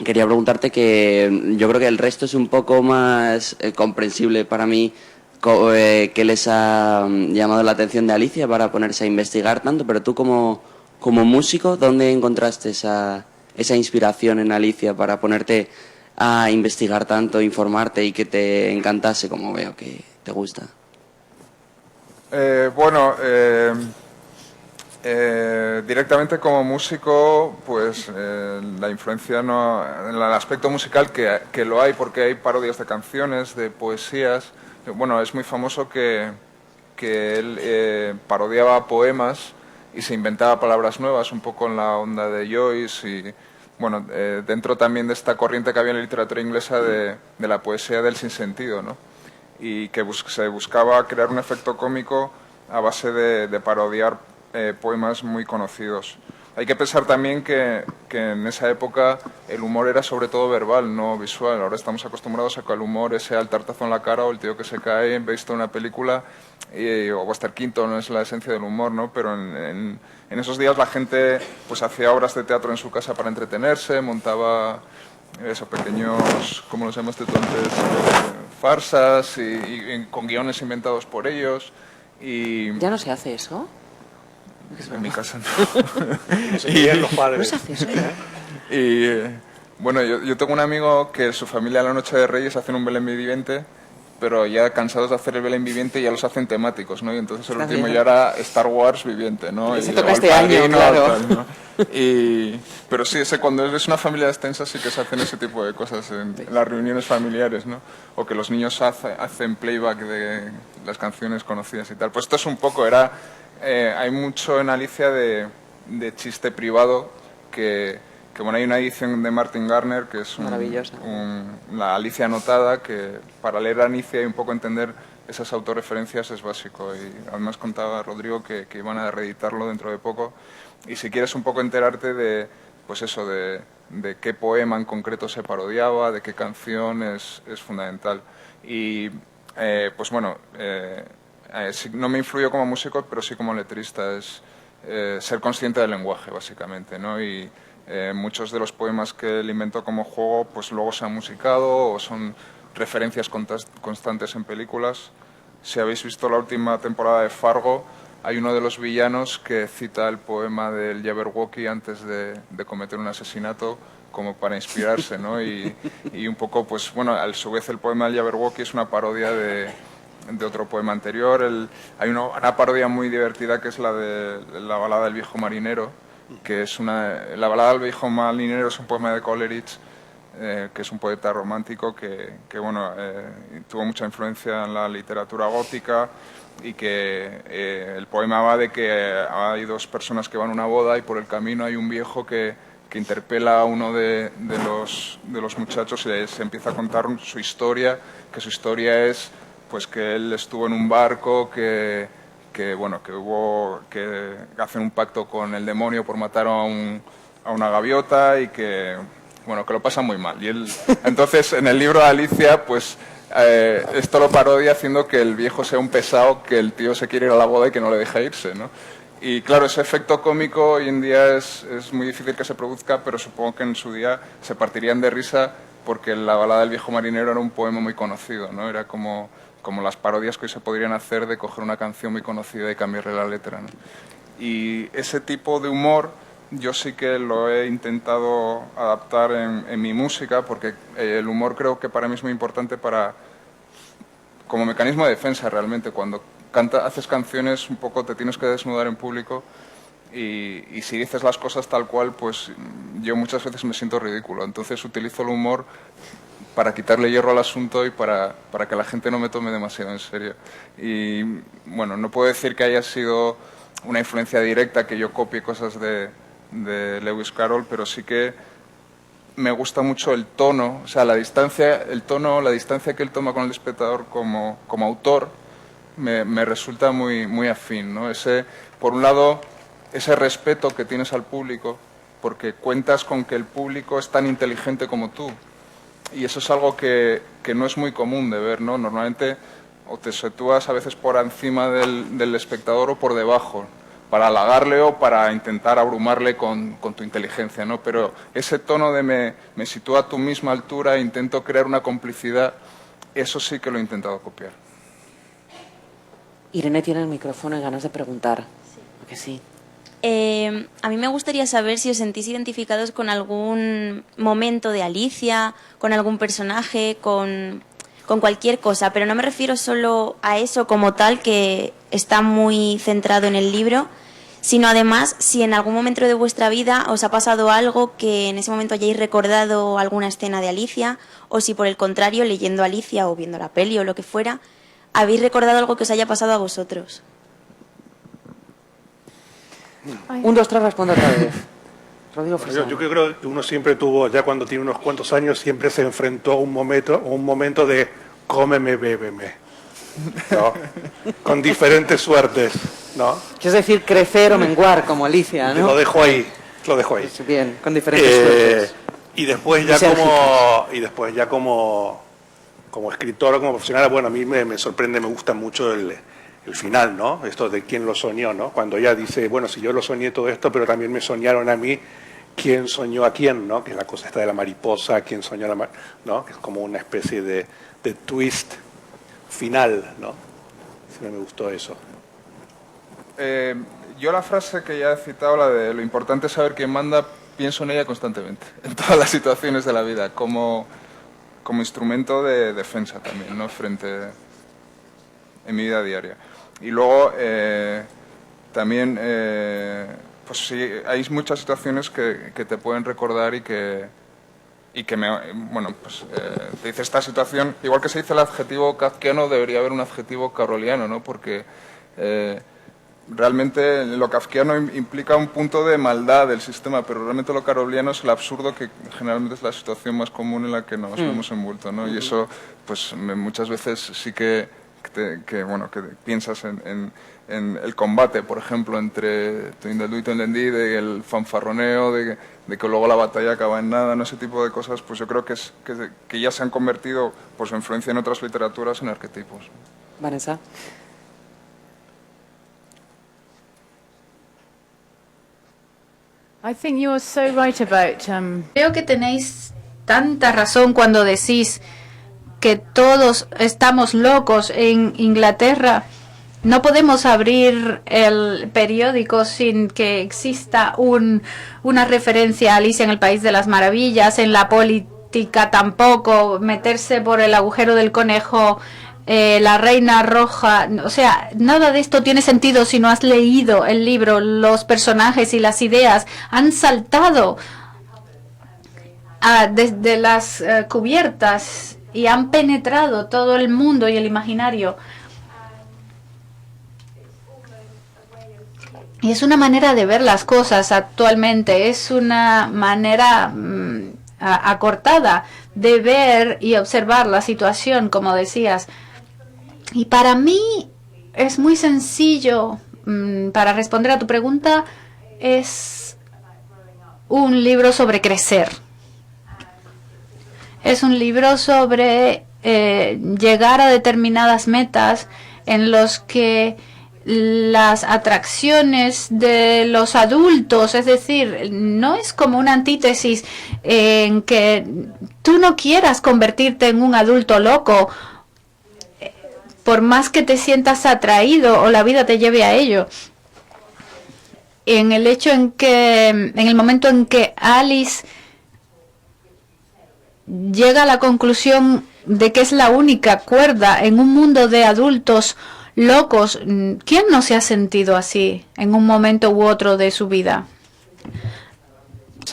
quería preguntarte que yo creo que el resto es un poco más comprensible para mí, que les ha llamado la atención de Alicia para ponerse a investigar tanto, pero tú como músico, ¿dónde encontraste esa inspiración en Alicia para ponerte a investigar tanto, informarte y que te encantase como veo que te gusta? Directamente como músico, pues la influencia no, en el aspecto musical que lo hay, porque hay parodias de canciones, de poesías. Bueno, es muy famoso que él parodiaba poemas y se inventaba palabras nuevas, un poco en la onda de Joyce y, bueno, dentro también de esta corriente que había en la literatura inglesa de la poesía del sinsentido, ¿no? Y que se buscaba crear un efecto cómico a base de parodiar poemas muy conocidos. Hay que pensar también que en esa época el humor era sobre todo verbal, no visual. Ahora estamos acostumbrados a que el humor sea el tartazo en la cara o el tío que se cae visto en una película, o Buster Keaton, no es la esencia del humor, ¿no? Pero en esos días la gente pues hacía obras de teatro en su casa para entretenerse, montaba pequeños, ¿cómo los llamaste tú antes? Farsas y con guiones inventados por ellos. Y ¿ya no se hace eso? En mi casa no. Y los padres. ¿No se hace eso? Y bueno, yo tengo un amigo que su familia a la noche de Reyes hacen un Belén viviente, pero ya cansados de hacer el Belén viviente ya los hacen temáticos, ¿no? Y entonces el último ya era Star Wars viviente, ¿no? Se toca este año, claro. Tal, ¿no? Pero sí, cuando es una familia extensa sí que se hacen ese tipo de cosas en las reuniones familiares, ¿no? O que los niños hacen playback de las canciones conocidas y tal. Pues esto es un poco, hay mucho en Alicia de chiste privado que bueno, hay una edición de Martin Garner que es la Alicia anotada, que para leer a Alicia y un poco entender esas autorreferencias es básico. Y además contaba Rodrigo que iban a reeditarlo dentro de poco. Y si quieres un poco enterarte de qué poema en concreto se parodiaba, de qué canción, es fundamental. Y pues bueno, no me influyó como músico, pero sí como letrista. ser consciente del lenguaje, básicamente, ¿no? Y muchos de los poemas que él inventó como juego, pues luego se han musicado o son referencias constantes en películas. Si habéis visto la última temporada de Fargo, hay uno de los villanos que cita el poema del Jabberwocky antes de cometer un asesinato, como para inspirarse, ¿no? Y un poco, pues bueno, a su vez el poema del Jabberwocky es una parodia de otro poema anterior. Hay una parodia muy divertida que es la de la balada del viejo marinero, que es la balada del viejo marinero es un poema de Coleridge, que es un poeta romántico que bueno, tuvo mucha influencia en la literatura gótica, y que el poema va de que hay dos personas que van a una boda y por el camino hay un viejo que interpela a uno de los muchachos y se empieza a contar su historia, que su historia es pues que él estuvo en un barco, que hacen un pacto con el demonio por matar a una gaviota y que lo pasan muy mal. Y él, entonces, en el libro de Alicia, pues esto lo parodia haciendo que el viejo sea un pesado, que el tío se quiere ir a la boda y que no le deja irse, ¿no? Y claro, ese efecto cómico hoy en día es muy difícil que se produzca, pero supongo que en su día se partirían de risa porque la balada del viejo marinero era un poema muy conocido, ¿no? Era como las parodias que hoy se podrían hacer de coger una canción muy conocida y cambiarle la letra, ¿no? Y ese tipo de humor yo sí que lo he intentado adaptar en mi música, porque el humor creo que para mí es muy importante como mecanismo de defensa realmente. Cuando haces canciones un poco te tienes que desnudar en público y si dices las cosas tal cual, pues yo muchas veces me siento ridículo. Entonces utilizo el humor para quitarle hierro al asunto y para que la gente no me tome demasiado en serio. Y bueno, no puedo decir que haya sido una influencia directa, que yo copie cosas de Lewis Carroll, pero sí que me gusta mucho el tono, o sea, la distancia que él toma con el espectador como autor me resulta muy afín, ¿no? Por un lado, ese respeto que tienes al público, porque cuentas con que el público es tan inteligente como tú. Y eso es algo que no es muy común de ver, ¿no? Normalmente o te sitúas a veces por encima del espectador o por debajo, para halagarle o para intentar abrumarle con tu inteligencia, ¿no? Pero ese tono de me sitúo a tu misma altura e intento crear una complicidad, eso sí que lo he intentado copiar. Irene tiene el micrófono y ganas de preguntar. Sí. ¿A que sí? A mí me gustaría saber si os sentís identificados con algún momento de Alicia, con algún personaje, con cualquier cosa, pero no me refiero solo a eso como tal, que está muy centrado en el libro, sino además si en algún momento de vuestra vida os ha pasado algo que en ese momento hayáis recordado alguna escena de Alicia, o si por el contrario, leyendo Alicia o viendo la peli o lo que fuera, habéis recordado algo que os haya pasado a vosotros. 1, 2, 3, responde otra vez. Yo creo que uno siempre tuvo, ya cuando tiene unos cuantos años, siempre se enfrentó a un momento de cómeme, bébeme, ¿no? Con diferentes suertes, ¿no? Es decir, crecer o menguar, como Alicia, ¿no? Lo dejo ahí. Bien, con diferentes suertes. Y después ya como escritor o como profesional, bueno, a mí me sorprende, me gusta mucho el final, ¿no? Esto de quién lo soñó, ¿no? Cuando ella dice, bueno, si yo lo soñé todo esto, pero también me soñaron a mí, ¿quién soñó a quién, no? Que es la cosa esta de la mariposa, ¿quién soñó a la ¿no? Que es como una especie de twist final, ¿no? Siempre me gustó eso. Yo la frase que ya he citado, la de lo importante es saber quién manda, pienso en ella constantemente, en todas las situaciones de la vida, como instrumento de defensa también, ¿no? En mi vida diaria. Y luego también pues sí, hay muchas situaciones que te pueden recordar y que te dice esta situación, igual que se dice el adjetivo kafkiano, debería haber un adjetivo carroliano, ¿no? Porque realmente lo kafkiano implica un punto de maldad del sistema, pero realmente lo caroliano es el absurdo, que generalmente es la situación más común en la que nos hemos envuelto, ¿no? Y eso, pues muchas veces sí que piensas en el combate, por ejemplo, entre Tindalú y Tendendí, del fanfarroneo, de que luego la batalla acaba en nada, ¿no? Ese tipo de cosas, pues yo creo que ya se han convertido, por su influencia en otras literaturas, en arquetipos. Vanessa. I think you are so right about. Creo que tenéis tanta razón cuando decís que todos estamos locos en Inglaterra. No podemos abrir el periódico sin que exista una referencia a Alicia en el País de las Maravillas, en la política tampoco, meterse por el agujero del conejo, la Reina Roja. O sea, nada de esto tiene sentido si no has leído el libro. Los personajes y las ideas han saltado desde las cubiertas y han penetrado todo el mundo y el imaginario. Y es una manera de ver las cosas actualmente, es una manera acortada de ver y observar la situación, como decías. Y para mí es muy sencillo, para responder a tu pregunta, es un libro sobre crecer. Es un libro sobre llegar a determinadas metas en los que las atracciones de los adultos, es decir, no es como una antítesis en que tú no quieras convertirte en un adulto loco, por más que te sientas atraído o la vida te lleve a ello. En el hecho en el momento en que Alice llega a la conclusión de que es la única cuerda en un mundo de adultos locos, ¿quién no se ha sentido así en un momento u otro de su vida?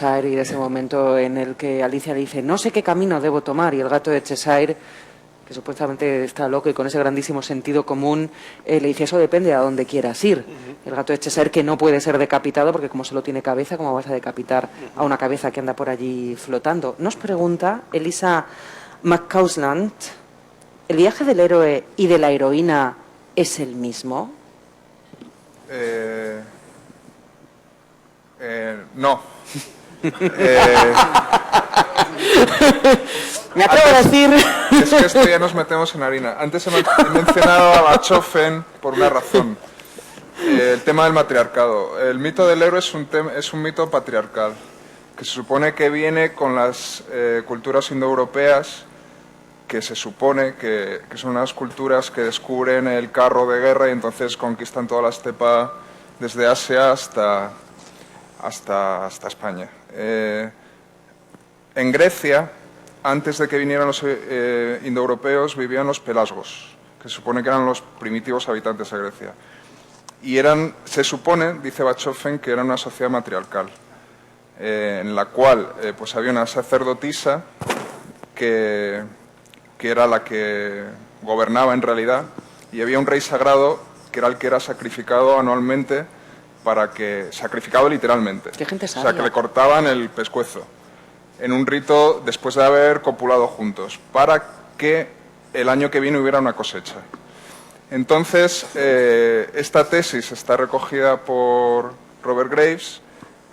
Y de ese momento en el que Alicia dice, no sé qué camino debo tomar, y el gato de Cheshire, que supuestamente está loco y con ese grandísimo sentido común, le dice, eso depende a dónde quieras ir. El gato de Cheshire, que no puede ser decapitado, porque como solo tiene cabeza, ¿cómo vas a decapitar a una cabeza que anda por allí flotando? Nos pregunta Elisa McCausland, ¿el viaje del héroe y de la heroína es el mismo? No. Me atrevo a decir. Es que esto ya nos metemos en harina. Antes he mencionado a Bachofen por una razón. El tema del matriarcado. El mito del héroe es un mito patriarcal, que se supone que viene con las culturas indoeuropeas, que se supone que son unas culturas que descubren el carro de guerra y entonces conquistan toda la estepa desde Asia hasta España. En Grecia, antes de que vinieran los indoeuropeos, vivían los pelasgos, que se supone que eran los primitivos habitantes de Grecia. Y se supone, dice Bachofen, que era una sociedad matriarcal, en la cual pues había una sacerdotisa que era la que gobernaba en realidad, y había un rey sagrado que era el que era sacrificado anualmente, sacrificado literalmente. ¿Qué gente sabia? O sea, que le cortaban el pescuezo en un rito después de haber copulado juntos, para que el año que viene hubiera una cosecha. Entonces, esta tesis está recogida por Robert Graves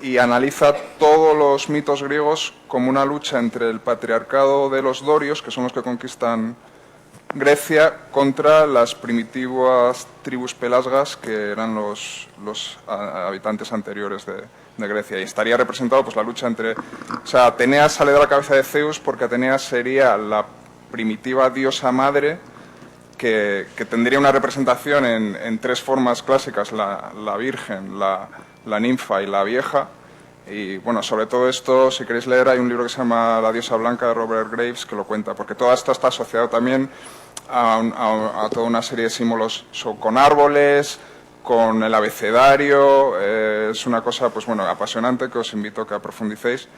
y analiza todos los mitos griegos como una lucha entre el patriarcado de los dorios, que son los que conquistan Grecia, contra las primitivas tribus pelasgas, que eran los habitantes anteriores de Grecia. Y estaría representado pues la lucha entre... O sea, Atenea sale de la cabeza de Zeus porque Atenea sería la primitiva diosa madre que tendría una representación en tres formas clásicas: la virgen, la ninfa y la vieja. Y bueno, sobre todo esto, si queréis leer, hay un libro que se llama La diosa blanca de Robert Graves que lo cuenta, porque todo esto está asociado también a toda una serie de símbolos con árboles, con el abecedario. Es una cosa, pues bueno, apasionante, que os invito a que profundicéis.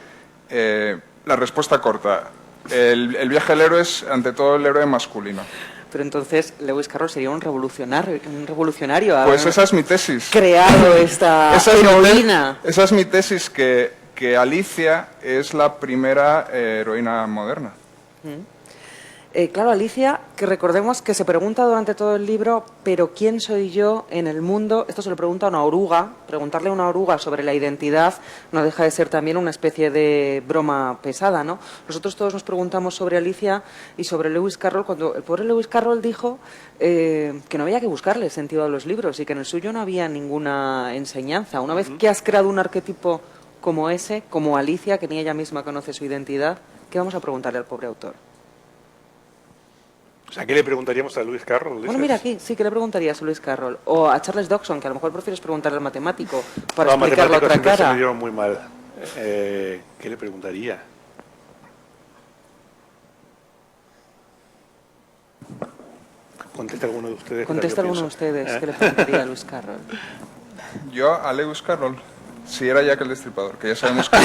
La respuesta corta: el viaje del héroe es ante todo el héroe masculino. Pero entonces Lewis Carroll sería un revolucionario. Pues esa es mi tesis. Creado esta heroína. Esa es mi tesis, que Alicia es la primera heroína moderna. Claro, Alicia, que recordemos que se pregunta durante todo el libro, pero ¿quién soy yo en el mundo? Esto se lo pregunta a una oruga. Preguntarle a una oruga sobre la identidad no deja de ser también una especie de broma pesada, ¿no? Nosotros todos nos preguntamos sobre Alicia y sobre Lewis Carroll, cuando el pobre Lewis Carroll dijo que no había que buscarle sentido a los libros y que en el suyo no había ninguna enseñanza. Una vez que has creado un arquetipo como ese, como Alicia, que ni ella misma conoce su identidad, ¿qué vamos a preguntarle al pobre autor? O sea, ¿qué le preguntaríamos a Lewis Carroll? Bueno, mira aquí, sí, ¿qué le preguntarías a Lewis Carroll? O a Charles Dodgson, que a lo mejor prefieres preguntarle al matemático para explicar la otra cara. Se me dieron muy mal. ¿Qué le preguntaría? Contesta alguno de ustedes. Contesta alguno de ustedes, ¿qué le preguntaría a Lewis Carroll? Yo a Lewis Carroll, si era Jack el Destripador, que ya sabemos que no.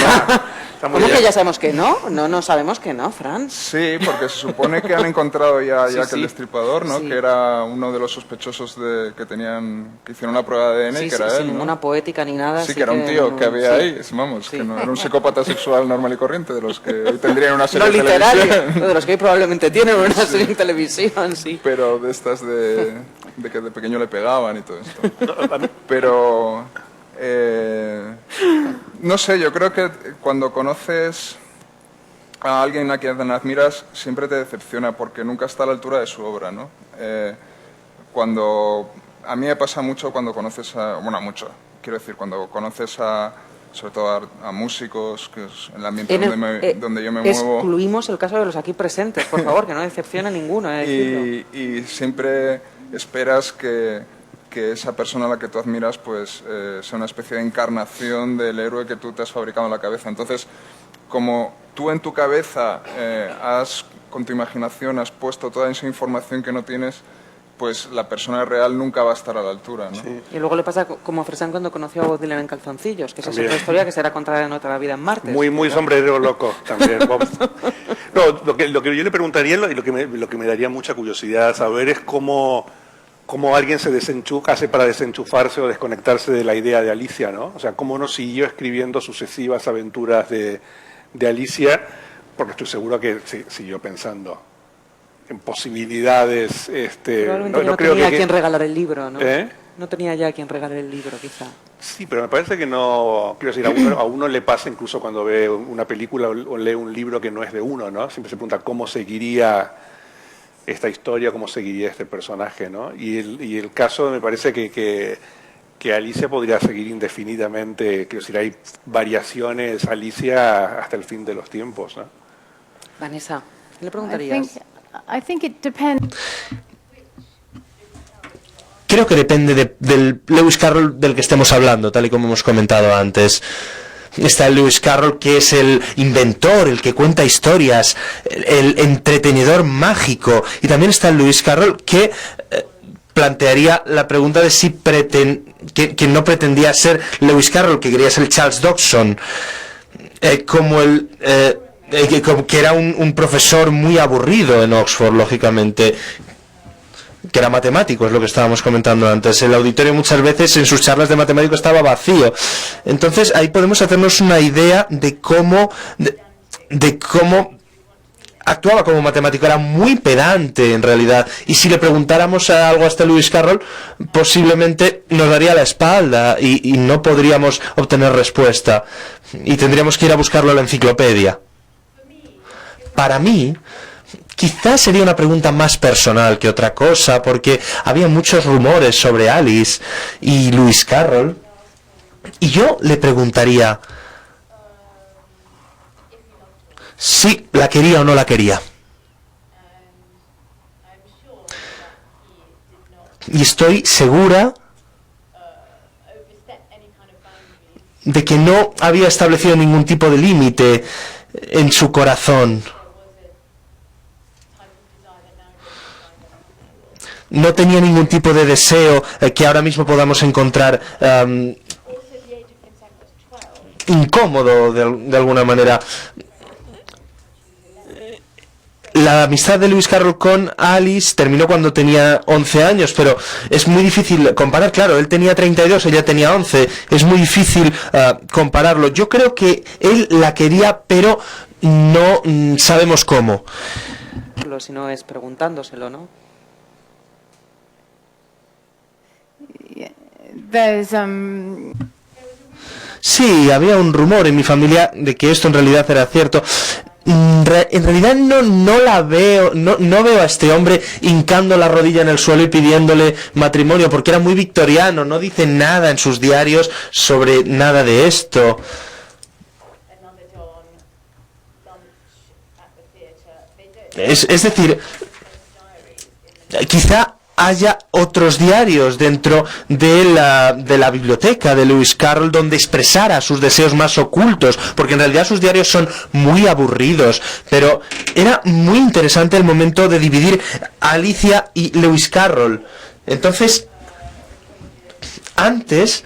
¿Cómo que ya sabemos que no? No sabemos que no, Fran. Sí, porque se supone que han encontrado ya a Jack el Destripador, ¿no? Sí. Que era uno de los sospechosos que hicieron una prueba de ADN y que era él, sin ¿no? ninguna poética ni nada. Sí, que era un tío que había ahí, vamos, que no era un psicópata sexual normal y corriente, de los que hoy tendrían una serie de literario, televisión. de los que hoy probablemente tienen una serie en televisión, sí. Pero de estas de que de pequeño le pegaban y todo esto. Pero... no sé, yo creo que cuando conoces a alguien a quien admiras siempre te decepciona porque nunca está a la altura de su obra, ¿no? A mí me pasa mucho cuando conoces cuando conoces sobre todo a músicos, que es el ambiente donde yo me muevo. Excluimos el caso de los aquí presentes, por favor, que no decepcione ninguno. Y siempre esperas que esa persona a la que tú admiras pues sea una especie de encarnación del héroe que tú te has fabricado en la cabeza. Entonces, como tú en tu cabeza con tu imaginación has puesto toda esa información que no tienes, pues la persona real nunca va a estar a la altura, ¿no? Sí. Y luego le pasa como a Fresán cuando conoció a Bob Dylan en calzoncillos, que esa es otra historia que será contada en otra vida en Marte. Muy sombrero loco también. No, lo que yo le preguntaría y lo que me daría mucha curiosidad saber es cómo alguien hace para desenchufarse o desconectarse de la idea de Alicia, ¿no? O sea, cómo no siguió escribiendo sucesivas aventuras de Alicia, porque estoy seguro que siguió pensando en posibilidades. Probablemente no tenía a quien regalar el libro, ¿no? No tenía ya a quien regalar el libro, quizá. Sí, pero me parece que no. Quiero decir, a uno le pasa incluso cuando ve una película o lee un libro que no es de uno, ¿no? Siempre se pregunta cómo seguiría esta historia, cómo seguiría este personaje, ¿no? Y el caso me parece que Alicia podría seguir indefinidamente, quiero decir, hay variaciones Alicia hasta el fin de los tiempos, ¿no? Vanessa, ¿qué le preguntarías? I think it depends. Creo que depende del Lewis Carroll del que estemos hablando, tal y como hemos comentado antes. Está el Lewis Carroll, que es el inventor, el que cuenta historias, el entretenedor mágico. Y también está el Lewis Carroll que plantearía la pregunta de si que no pretendía ser Lewis Carroll, que quería ser Charles Dodgson, que era un profesor muy aburrido en Oxford, lógicamente, que era matemático, es lo que estábamos comentando antes. El auditorio muchas veces en sus charlas de matemático estaba vacío. Entonces ahí podemos hacernos una idea de cómo actuaba como matemático. Era muy pedante en realidad, y si le preguntáramos algo a este Lewis Carroll posiblemente nos daría la espalda y no podríamos obtener respuesta y tendríamos que ir a buscarlo en la enciclopedia. Para mí quizás sería una pregunta más personal que otra cosa, porque había muchos rumores sobre Alice y Lewis Carroll, y yo le preguntaría si la quería o no la quería. Y estoy segura de que no había establecido ningún tipo de límite en su corazón. No tenía ningún tipo de deseo que ahora mismo podamos encontrar incómodo de alguna manera. La amistad de Lewis Carroll con Alice terminó cuando tenía 11 años, pero es muy difícil comparar. Claro, él tenía 32, ella tenía 11. Es muy difícil compararlo. Yo creo que él la quería, pero no sabemos cómo. Si no es preguntándoselo, ¿no? Sí, había un rumor en mi familia de que esto en realidad era cierto. En realidad no la veo, no veo a este hombre hincando la rodilla en el suelo y pidiéndole matrimonio, porque era muy victoriano, no dice nada en sus diarios sobre nada de esto. Es decir, quizá haya otros diarios dentro de la biblioteca de Lewis Carroll donde expresara sus deseos más ocultos, porque en realidad sus diarios son muy aburridos, pero era muy interesante el momento de dividir a Alicia y Lewis Carroll. Entonces, antes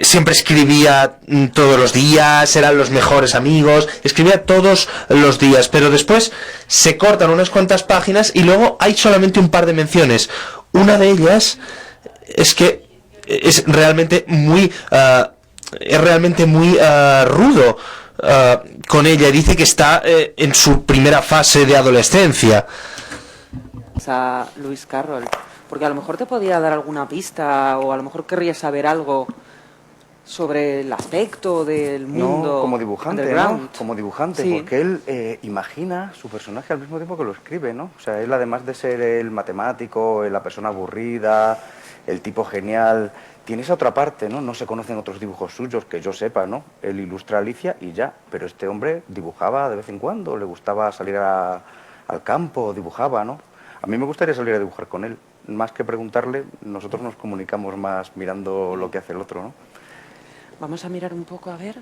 siempre escribía todos los días, eran los mejores amigos, escribía todos los días, pero después se cortan unas cuantas páginas y luego hay solamente un par de menciones. Una de ellas es que es realmente muy rudo con ella. Dice que está en su primera fase de adolescencia. A Lewis Carroll, porque a lo mejor te podía dar alguna pista o a lo mejor querrías saber algo sobre el aspecto del mundo. No, como dibujante, underground. ¿no? Como dibujante, Sí. porque él imagina su personaje al mismo tiempo que lo escribe, ¿no? O sea, él además de ser el matemático, la persona aburrida, el tipo genial, tiene esa otra parte, ¿no? No se conocen otros dibujos suyos que yo sepa, ¿no? Él ilustra a Alicia y ya, pero este hombre dibujaba de vez en cuando, le gustaba salir al campo, dibujaba, ¿no? A mí me gustaría salir a dibujar con él. Más que preguntarle, nosotros nos comunicamos más mirando lo que hace el otro, ¿no? Vamos a mirar un poco, a ver.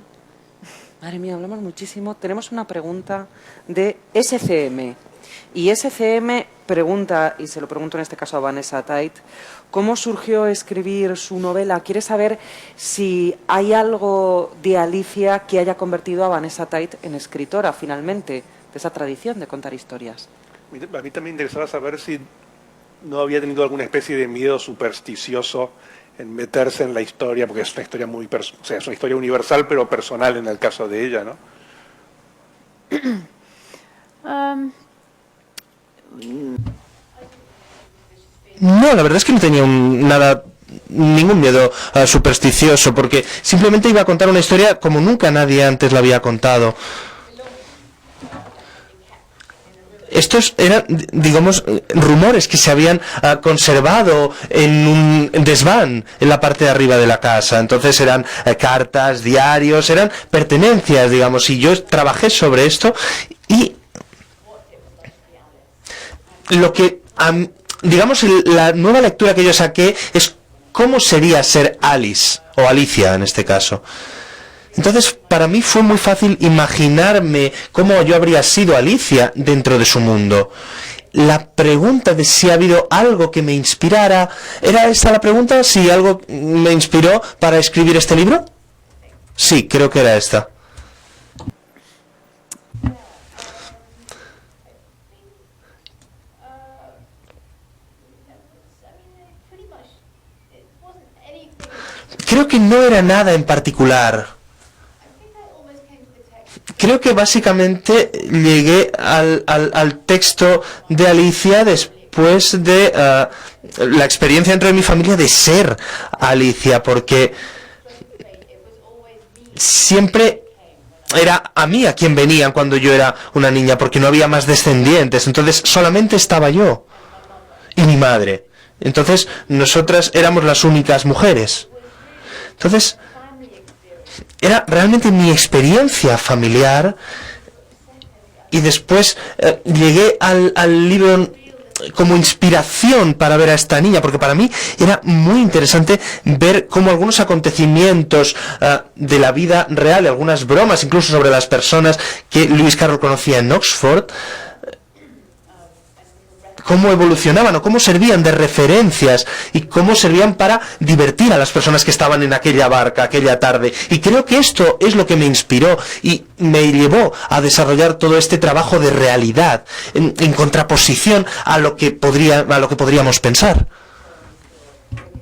Madre mía, hablamos muchísimo. Tenemos una pregunta de SCM. Y SCM pregunta, y se lo pregunto en este caso a Vanessa Tait, ¿cómo surgió escribir su novela? Quiere saber si hay algo de Alicia que haya convertido a Vanessa Tait en escritora, finalmente, de esa tradición de contar historias. A mí también me interesaba saber si no había tenido alguna especie de miedo supersticioso en meterse en la historia, porque es una historia o sea, es una historia universal, pero personal en el caso de ella, ¿no? No, la verdad es que no tenía ningún miedo supersticioso, porque simplemente iba a contar una historia como nunca nadie antes la había contado. Estos eran, digamos, rumores que se habían conservado en un desván en la parte de arriba de la casa. Entonces eran cartas, diarios, eran pertenencias, digamos, y yo trabajé sobre esto y lo que, digamos, la nueva lectura que yo saqué es cómo sería ser Alice, o Alicia en este caso. Entonces, para mí fue muy fácil imaginarme cómo yo habría sido Alicia dentro de su mundo. La pregunta de si ha habido algo que me inspirara, ¿era esta la pregunta? ¿Si algo me inspiró para escribir este libro? Sí, creo que era esta. Creo que no era nada en particular. Creo que básicamente llegué al texto de Alicia después de la experiencia dentro de mi familia de ser Alicia, porque siempre era a mí a quien venían cuando yo era una niña, porque no había más descendientes, entonces solamente estaba yo y mi madre. Entonces nosotras éramos las únicas mujeres. Entonces era realmente mi experiencia familiar y después llegué al libro como inspiración para ver a esta niña, porque para mí era muy interesante ver cómo algunos acontecimientos de la vida real, algunas bromas incluso sobre las personas que Lewis Carroll conocía en Oxford, cómo evolucionaban o cómo servían de referencias y cómo servían para divertir a las personas que estaban en aquella barca, aquella tarde. Y creo que esto es lo que me inspiró y me llevó a desarrollar todo este trabajo de realidad, en contraposición a lo que podríamos pensar.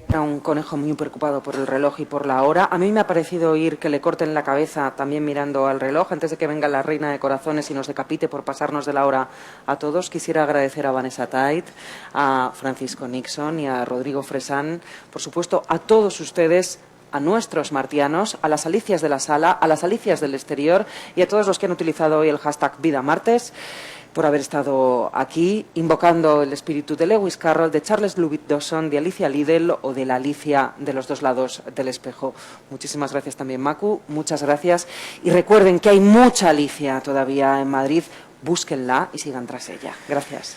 Era un conejo muy preocupado por el reloj y por la hora. A mí me ha parecido oír que le corten la cabeza también mirando al reloj antes de que venga la reina de corazones y nos decapite por pasarnos de la hora a todos. Quisiera agradecer a Vanessa Tait, a Francisco Nixon y a Rodrigo Fresán, por supuesto a todos ustedes, a nuestros martianos, a las Alicias de la sala, a las Alicias del exterior y a todos los que han utilizado hoy el hashtag Vida Martes, por haber estado aquí invocando el espíritu de Lewis Carroll, de Charles Ludwig Dawson, de Alicia Liddell o de la Alicia de los dos lados del espejo. Muchísimas gracias también, Macu, muchas gracias. Y recuerden que hay mucha Alicia todavía en Madrid, búsquenla y sigan tras ella. Gracias.